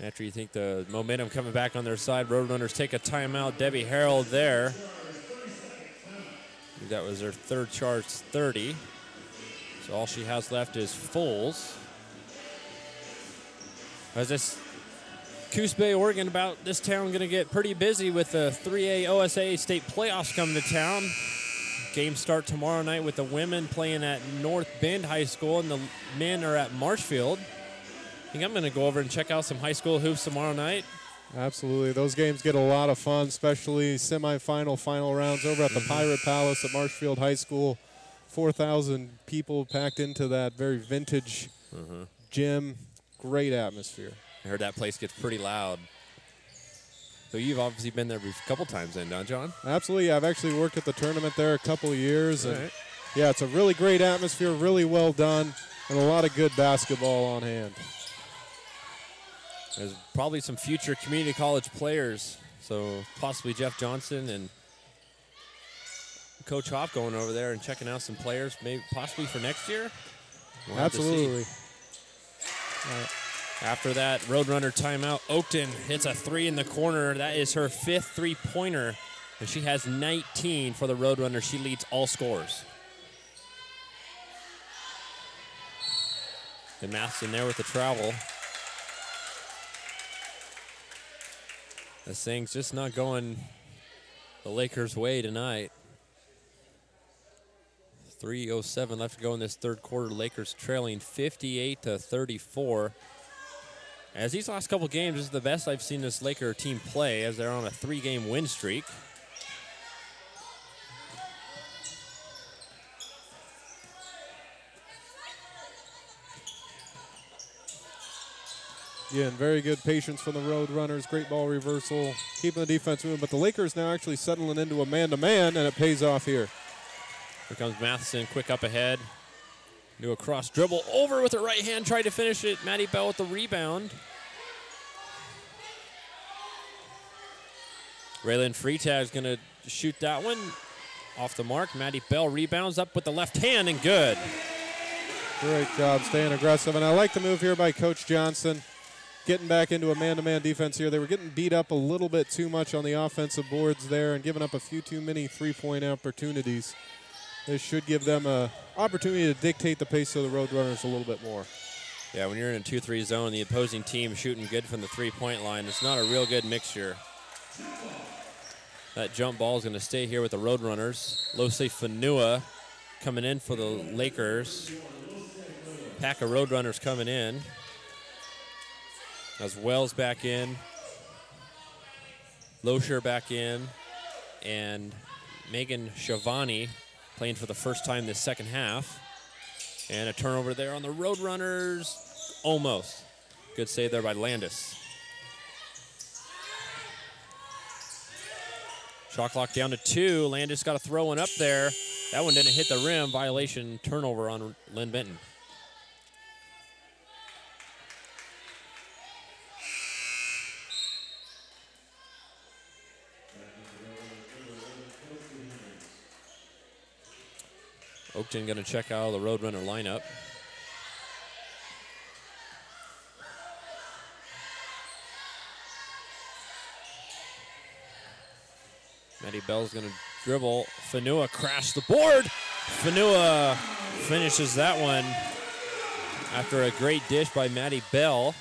After you think the momentum coming back on their side, Roadrunners take a timeout. Debbie Harold there. That was her third charge, 30. So all she has left is fulls. As this Coos Bay, Oregon, about this town going to get pretty busy with the 3A OSA state playoffs coming to town. Games start tomorrow night with the women playing at North Bend High School and the men are at Marshfield. I think I'm going to go over and check out some high school hoops tomorrow night. Absolutely. Those games get a lot of fun, especially semifinal, final rounds over at the Pirate Palace at Marshfield High School. 4,000 people packed into that very vintage gym. Great atmosphere. I heard that place gets pretty loud. So you've obviously been there a couple times then, don't John? Absolutely. I've actually worked at the tournament there a couple of years. And yeah, it's a really great atmosphere, really well done, and a lot of good basketball on hand. There's probably some future community college players, so possibly Jeff Johnson and Coach Hoff going over there and checking out some players, maybe possibly for next year. We'll Absolutely. After that Roadrunner timeout, Oakton hits a 3 in the corner. That is her 5th three-pointer, and she has 19 for the Roadrunner. She leads all scorers. And Math's in there with the travel. This thing's just not going the Lakers' way tonight. 3:07 left to go in this third quarter. Lakers trailing 58-34. As these last couple games, this is the best I've seen this Laker team play as they're on a 3-game win streak. Yeah, and very good patience from the Roadrunners. Great ball reversal, keeping the defense moving. But the Lakers now actually settling into a man-to-man, and it pays off here. Here comes Matheson, quick up ahead. Do a cross dribble over with her right hand, tried to finish it. Maddie Bell with the rebound. Raylan Freitag is going to shoot that one off the mark. Maddie Bell rebounds up with the left hand and good. Great job staying aggressive. And I like the move here by Coach Johnson. getting back into a man-to-man defense here. They were getting beat up a little bit too much on the offensive boards there and giving up a few too many three-point opportunities. This should give them an opportunity to dictate the pace of the Roadrunners a little bit more. Yeah, when you're in a 2-3 zone, the opposing team shooting good from the three-point line, it's not a real good mixture. That jump ball is going to stay here with the Roadrunners. Lose Fanua coming in for the Lakers. Pack of Roadrunners coming in. As Wells back in. Loescher back in. And Megan Shavani playing for the first time this second half. And a turnover there on the Roadrunners. Almost. Good save there by Landis. Shot clock down to 2. Landis got a throw one up there. That one didn't hit the rim. Violation turnover on Linn Benton. Oakton going to check out the Roadrunner lineup. Maddie Bell's going to dribble. Fanua crashed the board. Fanua finishes that one after a great dish by Maddie Bell.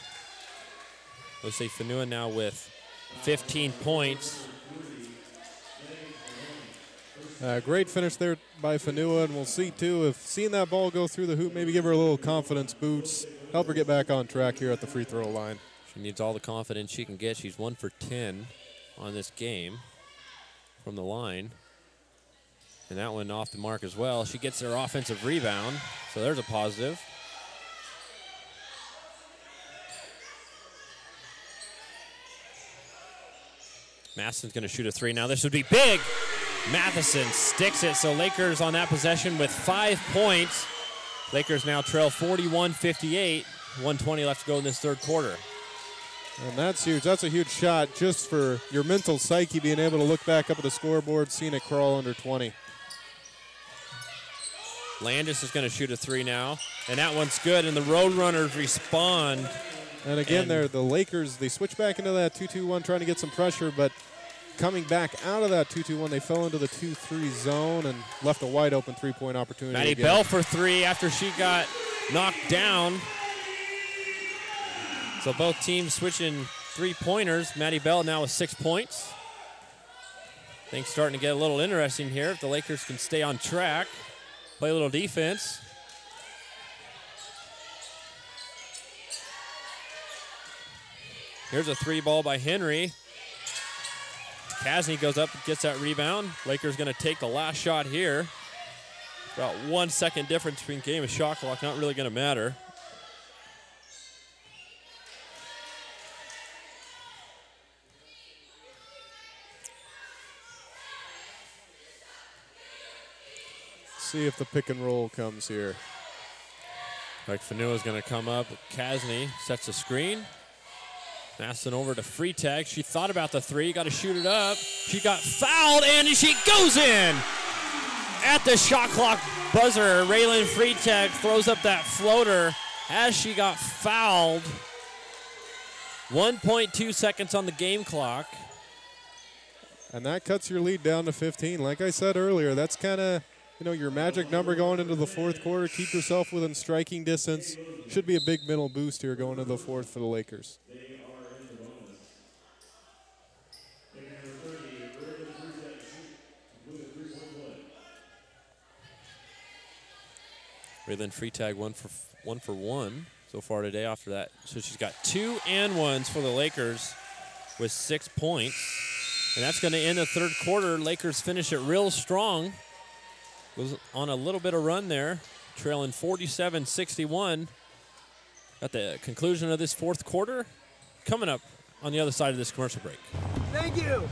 Let's say Fanua now with 15 points. Great finish there by Fanua, and we'll see, too, if seeing that ball go through the hoop, maybe give her a little confidence boost, help her get back on track here at the free throw line. She needs all the confidence she can get. She's 1 for 10 on this game from the line. And that one off the mark as well. She gets her offensive rebound, so there's a positive. Matheson's going to shoot a 3 now. This would be big. Matheson sticks it, so Lakers on that possession with 5 points. Lakers now trail 41-58. 1:20 left to go in this third quarter. And that's huge. That's a huge shot just for your mental psyche, being able to look back up at the scoreboard, seeing it crawl under 20. Landis is going to shoot a 3 now, and that one's good, and the Roadrunners respond. And again, the Lakers, they switch back into that 2-2-1, trying to get some pressure, but coming back out of that 2-2-1, they fell into the 2-3 zone and left a wide open three-point opportunity. Maddie Bell for 3 after she got knocked down. So both teams switching three-pointers. Maddie Bell now with 6 points. Things starting to get a little interesting here if the Lakers can stay on track, play a little defense. Here's a 3 ball by Henry. Kasny goes up and gets that rebound. Lakers going to take the last shot here. About 1 second difference between game and shot clock, not really going to matter. See if the pick and roll comes here. Like Fanua's going to come up. Kasny sets the screen. Matheson over to Freitag. She thought about the 3, got to shoot it up. She got fouled, and she goes in. At the shot clock buzzer, Raylan Freitag throws up that floater as she got fouled. 1.2 seconds on the game clock. And that cuts your lead down to 15. Like I said earlier, that's kind of, your magic number going into the fourth quarter. Keep yourself within striking distance. Should be a big mental boost here going into the fourth for the Lakers. Raylan Freitag 1 for 1 so far today after that. So she's got 2 and 1s for the Lakers with 6 points. And that's going to end the third quarter. Lakers finish it real strong. Goes on a little bit of run there, trailing 47-61 at the conclusion of this fourth quarter. Coming up on the other side of this commercial break. Thank you.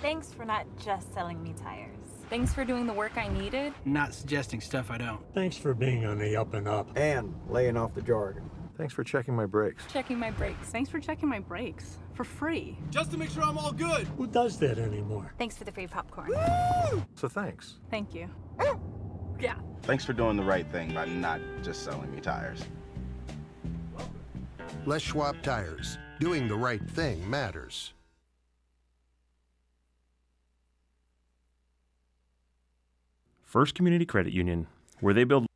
Thanks for not just selling me tires. Thanks for doing the work I needed. Not suggesting stuff I don't. Thanks for being on the up and up. And laying off the jargon. Thanks for checking my brakes. Checking my brakes. Thanks for checking my brakes. For free. Just to make sure I'm all good. Who does that anymore? Thanks for the free popcorn. Woo! So thanks. Thank you. Yeah. Thanks for doing the right thing by not just selling me tires. Les Schwab Tires. Doing the right thing matters. First Community Credit Union, where they build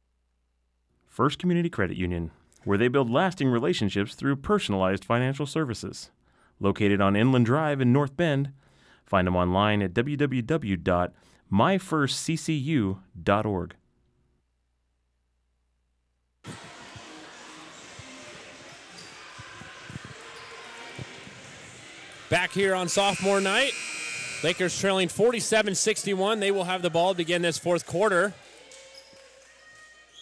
lasting relationships through personalized financial services. Located on Inland Drive in North Bend, find them online at www.myfirstccu.org. Back here on sophomore night, Lakers trailing 47-61. They will have the ball to begin this fourth quarter.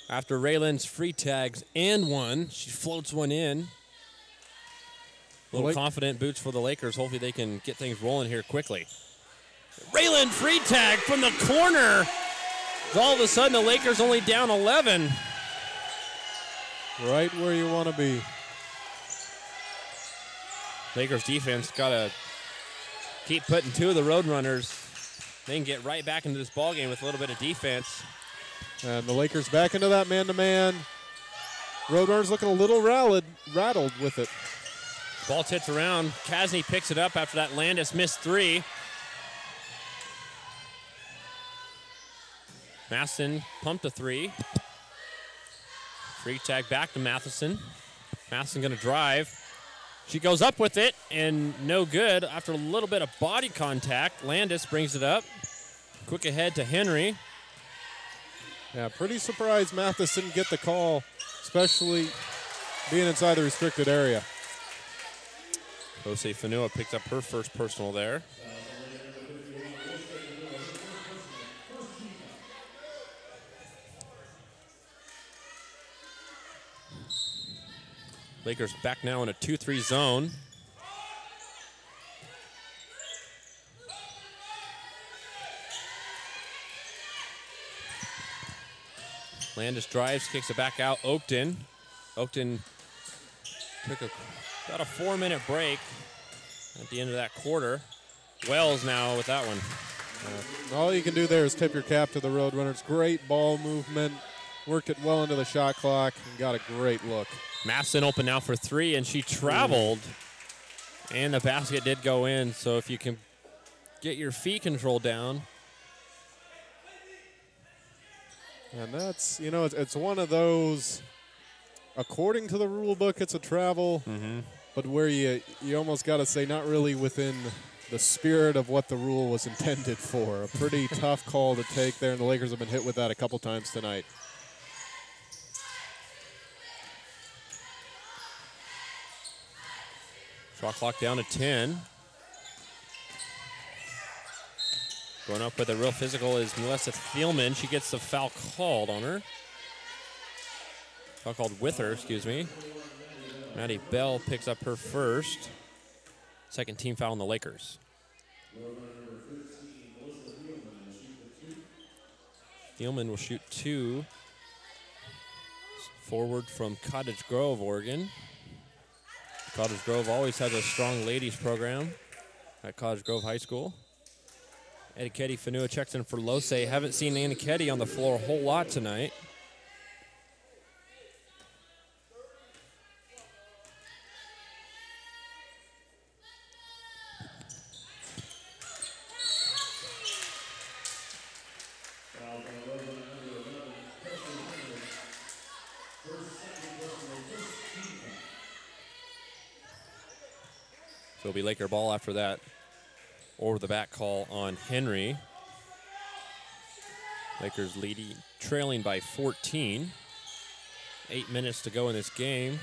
After Raylan's free tags and one, she floats one in. A little confident boots for the Lakers. Hopefully they can get things rolling here quickly. Raylan free tag from the corner. All of a sudden the Lakers only down 11. Right where you want to be. Lakers defense got to keep putting two of the Roadrunners. They can get right back into this ballgame with a little bit of defense. And the Lakers back into that man-to-man. Roadrunners looking a little rattled with it. Ball tipped around. Kasny picks it up after that Landis missed three. Matheson pumped a three. Free tag back to Matheson. Matheson going to drive. She goes up with it, and no good. After a little bit of body contact, Landis brings it up. Quick ahead to Henry. Yeah, pretty surprised Matheson didn't get the call, especially being inside the restricted area. Jose Fanua picked up her first personal there. Lakers back now in a 2-3 zone. Landis drives, kicks it back out. Oakton took about a 4-minute break at the end of that quarter. Wells now with that one. All you can do there is tip your cap to the Roadrunners. Great ball movement. Worked it well into the shot clock and got a great look. Matheson open now for three, and she traveled. And the basket did go in, so if you can get your feet control down. And that's, you know, it's one of those, according to the rule book, it's a travel, but where you almost got to say not really within the spirit of what the rule was intended for. A pretty tough call to take there, and the Lakers have been hit with that a couple times tonight. Shot clock down to 10. Going up with a real physical is Melissa Thielman. She gets the foul called on her. Foul called with her, excuse me. Maddie Bell picks up her first. Second team foul on the Lakers. Thielman will shoot two. Forward from Cottage Grove, Oregon. Cottage Grove always has a strong ladies program at Cottage Grove High School. Eniketi Fanua checks in for Lose. Haven't seen Eniketi on the floor a whole lot tonight. So it'll be Laker ball after that. Over the back call on Henry. Lakers trailing by 14. 8 minutes to go in this game.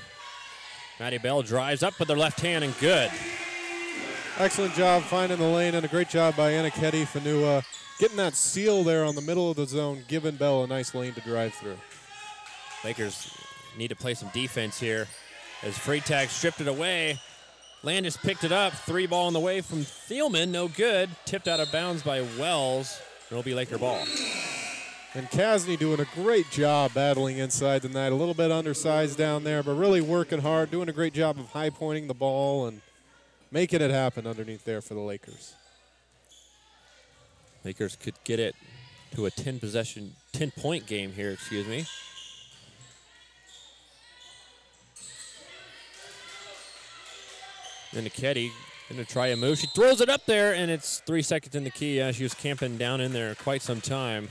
Maddie Bell drives up with her left hand and good. Excellent job finding the lane and a great job by Eniketi Fanua. Getting that seal there on the middle of the zone, giving Bell a nice lane to drive through. Lakers need to play some defense here. As Freitag stripped it away. Landis picked it up. Three ball on the way from Thielman. No good. Tipped out of bounds by Wells. It'll be Laker ball. And Kasny doing a great job battling inside tonight. A little bit undersized down there, but really working hard. Doing a great job of high pointing the ball and making it happen underneath there for the Lakers. Lakers could get it to a 10-point game here, excuse me. Nicetti going to try a move. She throws it up there, and it's 3 seconds in the key. Yeah, she was camping down in there quite some time.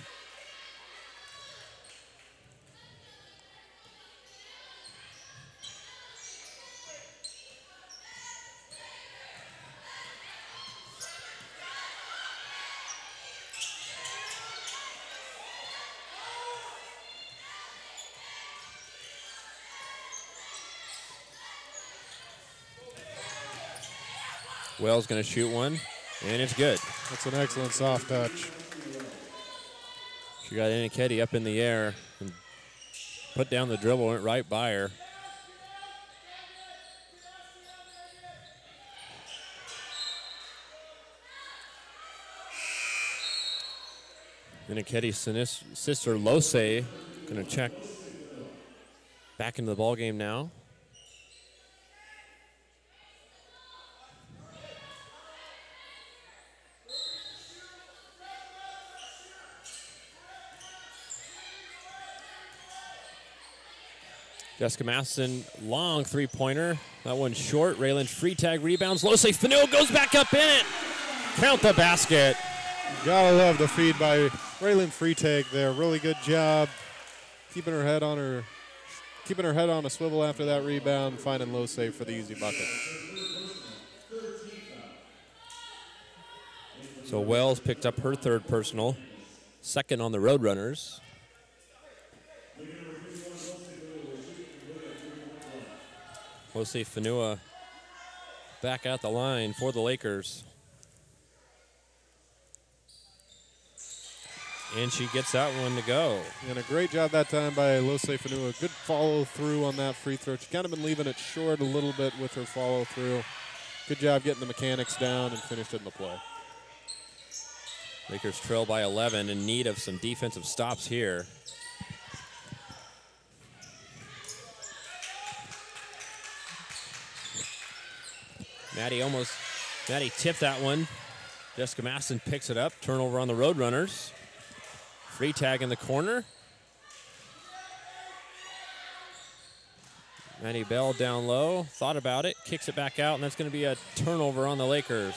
Wells going to shoot one, and it's good. That's an excellent soft touch. She got Nicetti up in the air and put down the dribble, went right by her. Nicchetti's sister Lose going to check back into the ball game now. Jessica Masson, long three-pointer. That one's short. Raylan free tag rebounds. Lose Fanua goes back up in it. Count the basket. Gotta love the feed by Raylan Freitag there. Really good job keeping her head on a swivel after that rebound, finding Lose for the easy bucket. So Wells picked up her third personal, second on the Roadrunners. Lose Fanua back at the line for the Lakers. And she gets that one to go. And a great job that time by Lose Fanua. Good follow through on that free throw. She's kind of been leaving it short a little bit with her follow through. Good job getting the mechanics down and finished it in the play. Lakers trail by 11, in need of some defensive stops here. Maddie tipped that one. Jessica Masson picks it up. Turnover on the Roadrunners. Free tag in the corner. Maddie Bell down low, thought about it, kicks it back out, and that's going to be a turnover on the Lakers.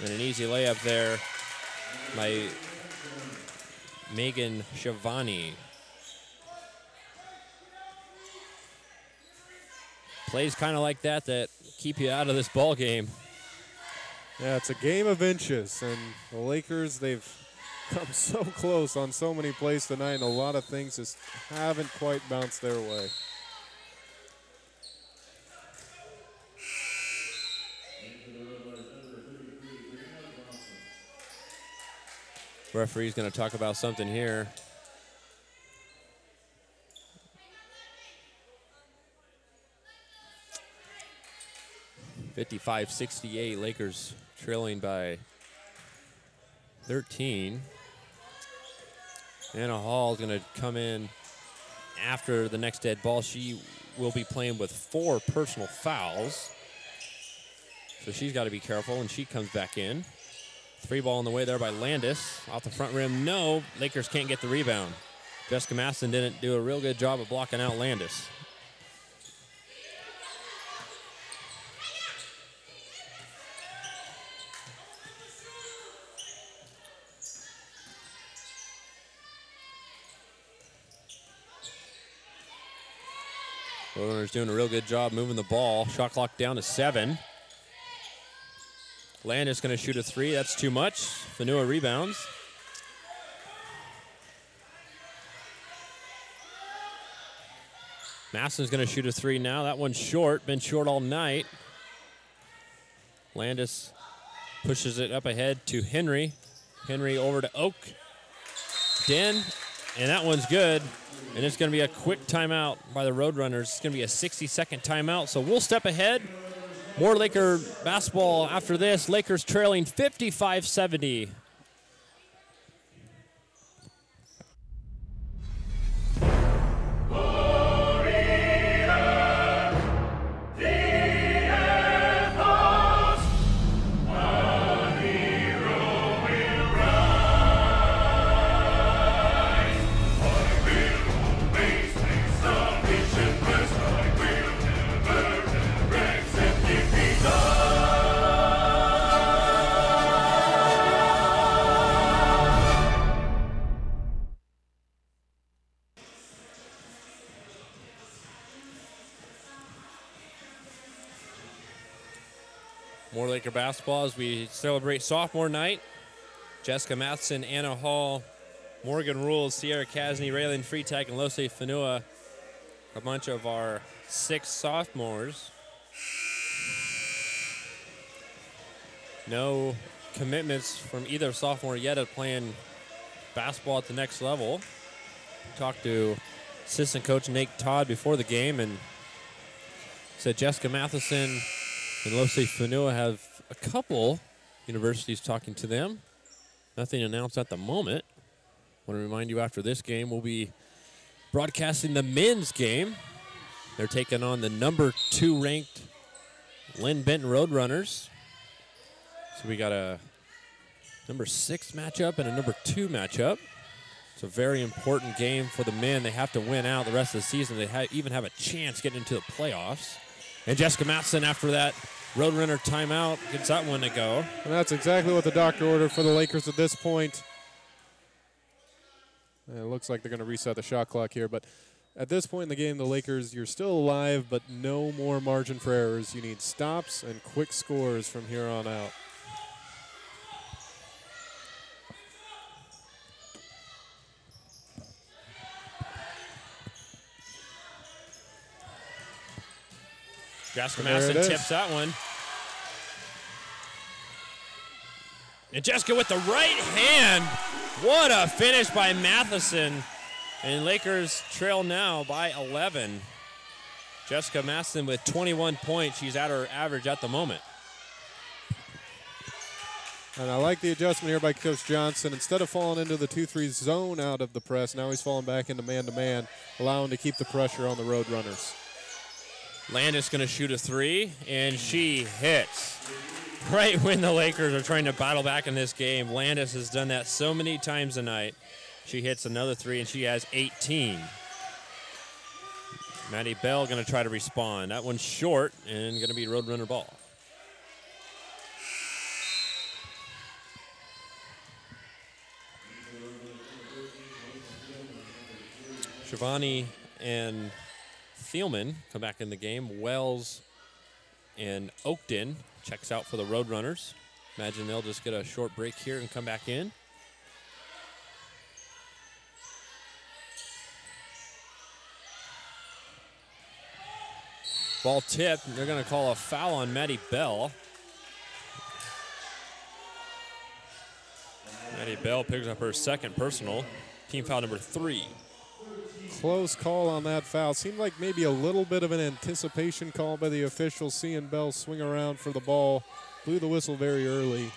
And an easy layup there by Megan Schiavone. Plays kind of like that keep you out of this ball game. Yeah, it's a game of inches, and the Lakers, they've come so close on so many plays tonight, and a lot of things just haven't quite bounced their way. Referee's going to talk about something here. (55-68), Lakers trailing by 13. Anna Hall is going to come in after the next dead ball. She will be playing with 4 personal fouls, so she's got to be careful, and she comes back in. 3 ball on the way there by Landis. Off the front rim, no. Lakers can't get the rebound. Jessica Masson didn't do a real good job of blocking out Landis. Roadrunners doing a real good job moving the ball. Shot clock down to 7. Landis going to shoot a 3. That's too much. Fanua rebounds. Masson's going to shoot a 3 now. That one's short. Been short all night. Landis pushes it up ahead to Henry. Henry over to Oak. Den. And that one's good. And it's going to be a quick timeout by the Roadrunners. It's going to be a 60-second timeout. So we'll step ahead. More Laker basketball after this. Lakers trailing 55-70. More Laker basketball as we celebrate sophomore night. Jessica Matheson, Anna Hall, Morgan Rules, Sierra Kasny, Raylyn Freitag, and Lose Fanua, a bunch of our 6 sophomores. No commitments from either sophomore yet of playing basketball at the next level. Talked to assistant coach Nate Todd before the game and said Jessica Matheson and Lose Fanua have a couple universities talking to them. Nothing announced at the moment. I want to remind you after this game, we'll be broadcasting the men's game. They're taking on the number 2 ranked Linn Benton Roadrunners. So we got a number 6 matchup and a number 2 matchup. It's a very important game for the men. They have to win out the rest of the season. They even have a chance getting into the playoffs. And Jessica Matheson, after that Roadrunner timeout, gets that one to go. And that's exactly what the doctor ordered for the Lakers at this point. And it looks like they're going to reset the shot clock here, but at this point in the game, the Lakers, you're still alive, but no more margin for errors. You need stops and quick scores from here on out. Jessica Matheson tips that one. And Jessica with the right hand. What a finish by Matheson. And Lakers trail now by 11. Jessica Matheson with 21 points. She's at her average at the moment. And I like the adjustment here by Coach Johnson. Instead of falling into the 2-3 zone out of the press, now he's falling back into man-to-man, allowing to keep the pressure on the Roadrunners. Landis going to shoot a 3, and she hits. Right when the Lakers are trying to battle back in this game, Landis has done that so many times tonight. She hits another 3, and she has 18. Maddie Bell going to try to respond. That one's short and going to be Roadrunner ball. Shivani and Thielman come back in the game. Wells and Oakton checks out for the Roadrunners. Imagine they'll just get a short break here and come back in. Ball tip. They're going to call a foul on Maddie Bell. Maddie Bell picks up her second personal. Team foul number 3. Close call on that foul. Seemed like maybe a little bit of an anticipation call by the officials, seeing Bell swing around for the ball. Blew the whistle very early.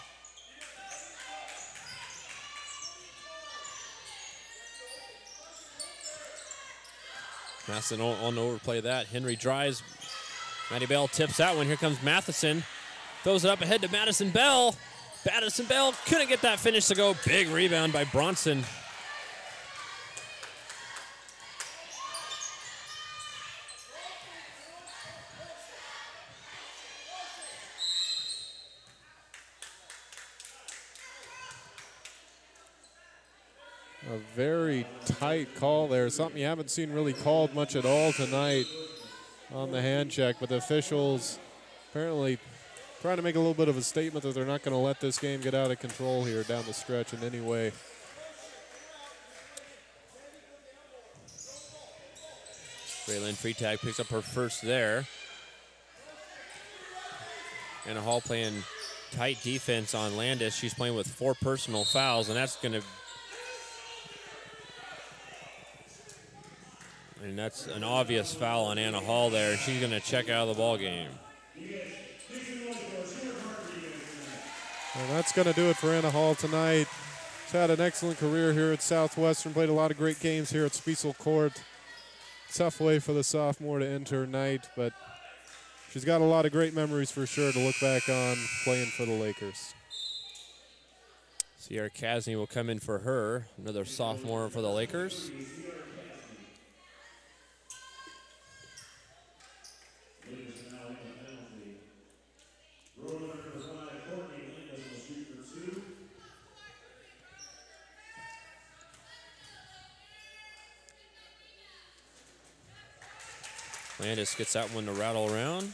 Matheson on to overplay that. Henry drives. Maddie Bell tips that one. Here comes Matheson. Throws it up ahead to Madison Bell. Madison Bell couldn't get that finish to go. Big rebound by Bronson. A very tight call there. Something you haven't seen really called much at all tonight on the hand check. But the officials apparently trying to make a little bit of a statement that they're not going to let this game get out of control here down the stretch in any way. Raylyn Freitag picks up her first there. Anna Hall playing tight defense on Landis. She's playing with 4 personal fouls, and that's going to... And that's an obvious foul on Anna Hall there. She's going to check out of the ball game. And that's going to do it for Anna Hall tonight. She's had an excellent career here at Southwestern, played a lot of great games here at Spiesel Court. Tough way for the sophomore to end her night, but she's got a lot of great memories for sure to look back on playing for the Lakers. Sierra Kasny will come in for her, another sophomore for the Lakers. Landis gets that one to rattle around.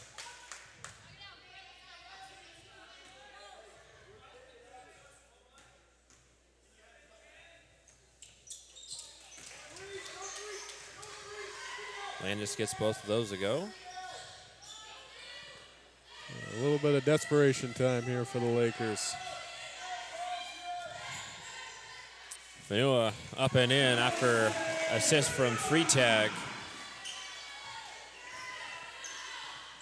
Landis gets both of those to go. A little bit of desperation time here for the Lakers. Fanua up and in after assist from Freitag.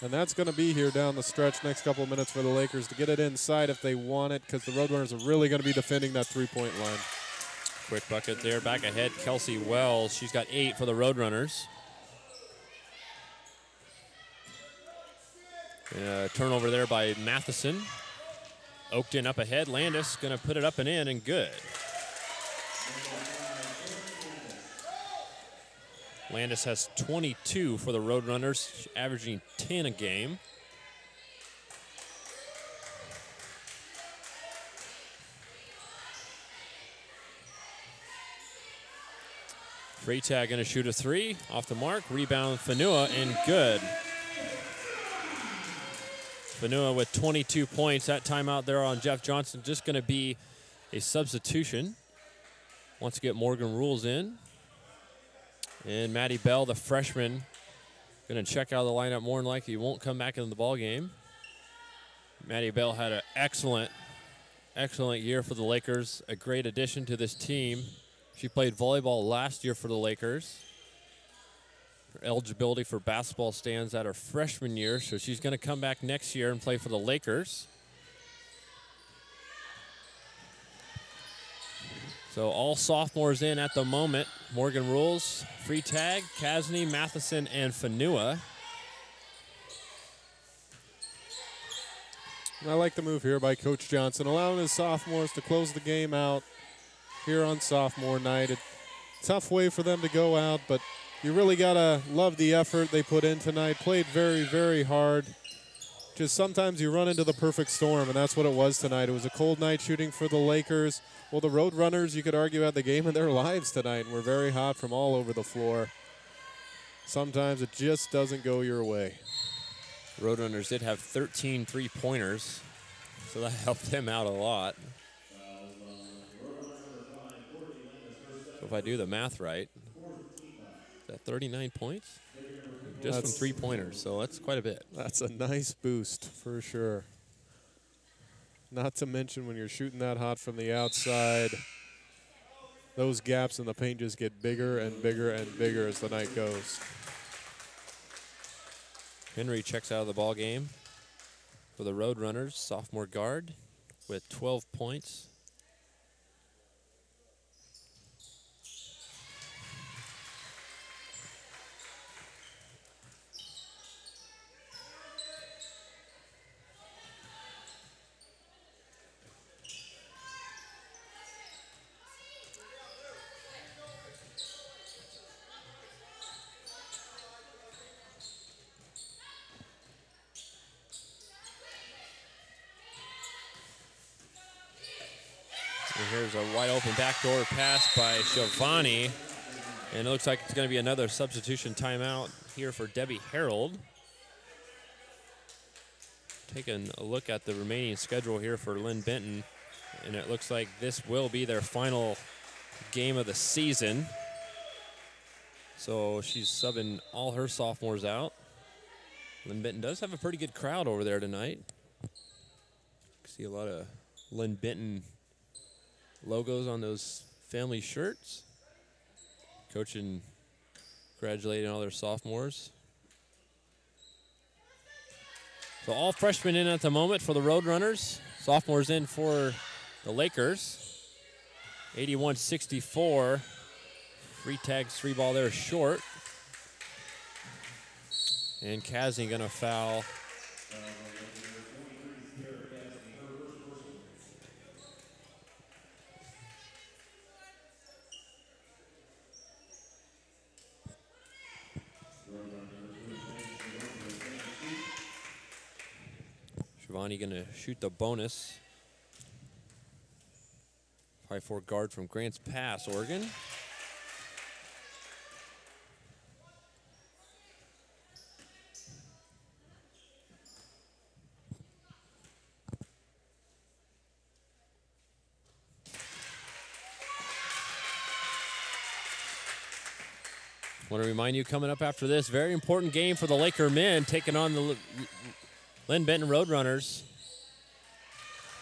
And that's going to be here down the stretch next couple of minutes for the Lakers to get it inside if they want it, because the Roadrunners are really going to be defending that three-point line. Quick bucket there, back ahead, Kelsey Wells. She's got 8 for the Roadrunners. Turnover there by Matheson. Oakton up ahead. Landis going to put it up and in, and good. Landis has 22 for the Roadrunners, averaging 10 a game. Freitag going to shoot a 3 off the mark. Rebound Fanua, and good. Fanua with 22 points. That timeout there on Jeff Johnson just going to be a substitution. Wants to get Morgan Rules in. And Maddie Bell, the freshman, going to check out of the lineup. More than likely, he won't come back into the ball game. Maddie Bell had an excellent year for the Lakers. A great addition to this team. She played volleyball last year for the Lakers. Her eligibility for basketball stands at her freshman year, so she's going to come back next year and play for the Lakers. So all sophomores in at the moment. Morgan Rules, Freitag, Kasny, Matheson, and Fanua. I like the move here by Coach Johnson, allowing his sophomores to close the game out here on sophomore night. A tough way for them to go out, but you really got to love the effort they put in tonight. Played very, very hard. Just sometimes you run into the perfect storm, and that's what it was tonight. It was a cold night shooting for the Lakers. Well, the Roadrunners, you could argue, had the game of their lives tonight and were very hot from all over the floor. Sometimes it just doesn't go your way. Roadrunners did have 13 three-pointers, so that helped them out a lot. So if I do the math right, is that 39 points? Just from three-pointers, so that's quite a bit. That's a nice boost for sure. Not to mention when you're shooting that hot from the outside, those gaps in the paint just get bigger and bigger and bigger as the night goes. Henry checks out of the ball game for the Roadrunners, sophomore guard with 12 points. Here's a wide open backdoor pass by Shivani. And it looks like it's going to be another substitution timeout here for Debbie Harold. Taking a look at the remaining schedule here for Linn Benton. And it looks like this will be their final game of the season. So she's subbing all her sophomores out. Linn Benton does have a pretty good crowd over there tonight. See a lot of Linn Benton logos on those family shirts. Coach and congratulating all their sophomores. So all freshmen in at the moment for the Roadrunners. Sophomores in for the Lakers. 81-64. Freitag's 3-ball there short. And Kasny gonna foul. Shivani gonna shoot the bonus. 5'4" guard from Grants Pass, Oregon. Want to remind you, coming up after this, very important game for the Laker men, taking on the Linn Benton Roadrunners.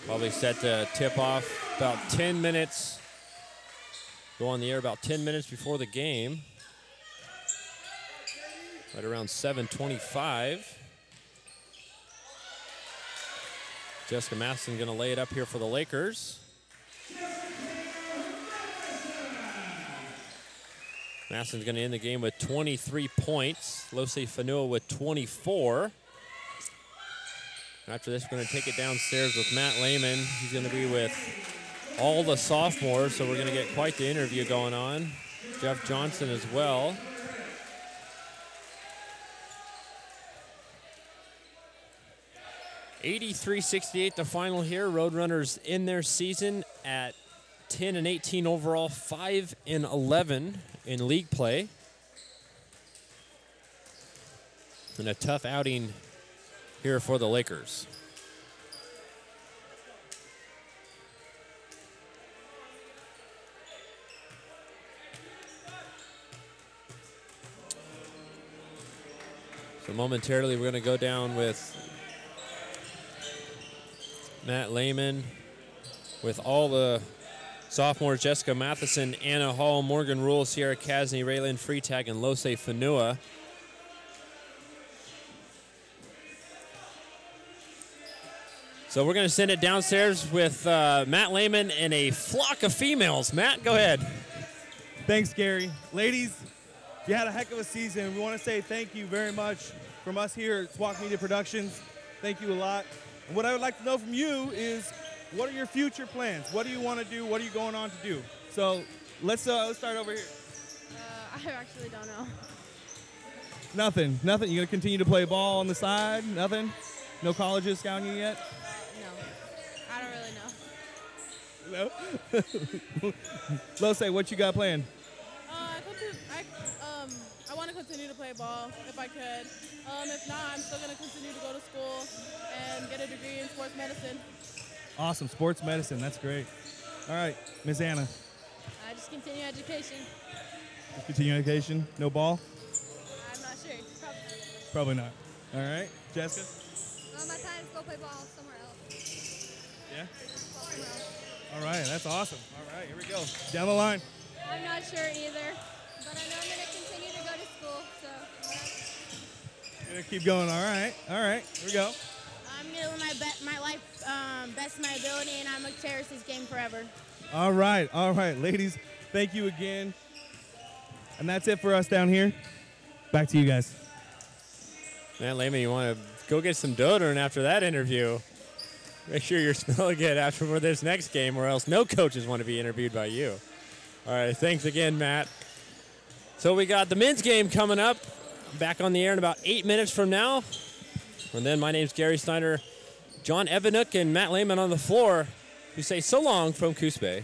Probably set to tip off about 10 minutes. Go on the air about 10 minutes before the game. Right around 7:25. Jessica Matheson going to lay it up here for the Lakers. Matheson's going to end the game with 23 points. Lose Fanua with 24. After this, we're going to take it downstairs with Matt Lehman. He's going to be with all the sophomores, so we're going to get quite the interview going on. Jeff Johnson as well. $83-68 the final here. Roadrunners in their season at 10-18 overall, 5-11 in league play. And a tough outing here for the Lakers. So momentarily we're going to go down with Matt Lehman, with all the sophomores: Jessica Matheson, Anna Hall, Morgan Rule, Sierra Kasny, Raylyn Freetag, and Lose Fanua. So we're going to send it downstairs with Matt Lehman and a flock of females. Matt, go ahead. Thanks, Gary. Ladies, you had a heck of a season. We want to say thank you very much from us here at SWOCC Media Productions. Thank you a lot. And what I would like to know from you is, what are your future plans? What do you want to do? What are you going on to do? So let's start over here. I actually don't know. Nothing. Nothing. You going to continue to play ball on the side? Nothing? No colleges scouting you yet? No. I don't really know. No? Lose, what you got planned? I want to continue to play ball if I could. If not, I'm still going to continue to go to school and get a degree in sports medicine. Awesome. Sports medicine. That's great. All right. Miss Anna. Just continue education. Just continue education? No ball? I'm not sure. Probably not. All right. Jessica? My time is go play ball somewhere else. Yeah? Somewhere else. All right. That's awesome. All right. Here we go. Down the line. I'm not sure either, but I know I'm going to continue to go to school, so. You're going to keep going. All right. All right. Here we go. I'm going to live my life best of my ability, and I'm going to cherish this game forever. All right. All right. Ladies, thank you again. And that's it for us down here. Back to you guys. Man, Lehman, you want to go get some deodorant after that interview. Make sure you're smelling good after for this next game, or else no coaches want to be interviewed by you. All right, thanks again, Matt. So we got the men's game coming up. Back on the air in about 8 minutes from now. And then my name's Gerry Snyder, John Evanuk, and Matt Lehman on the floor, who say so long from Coos Bay.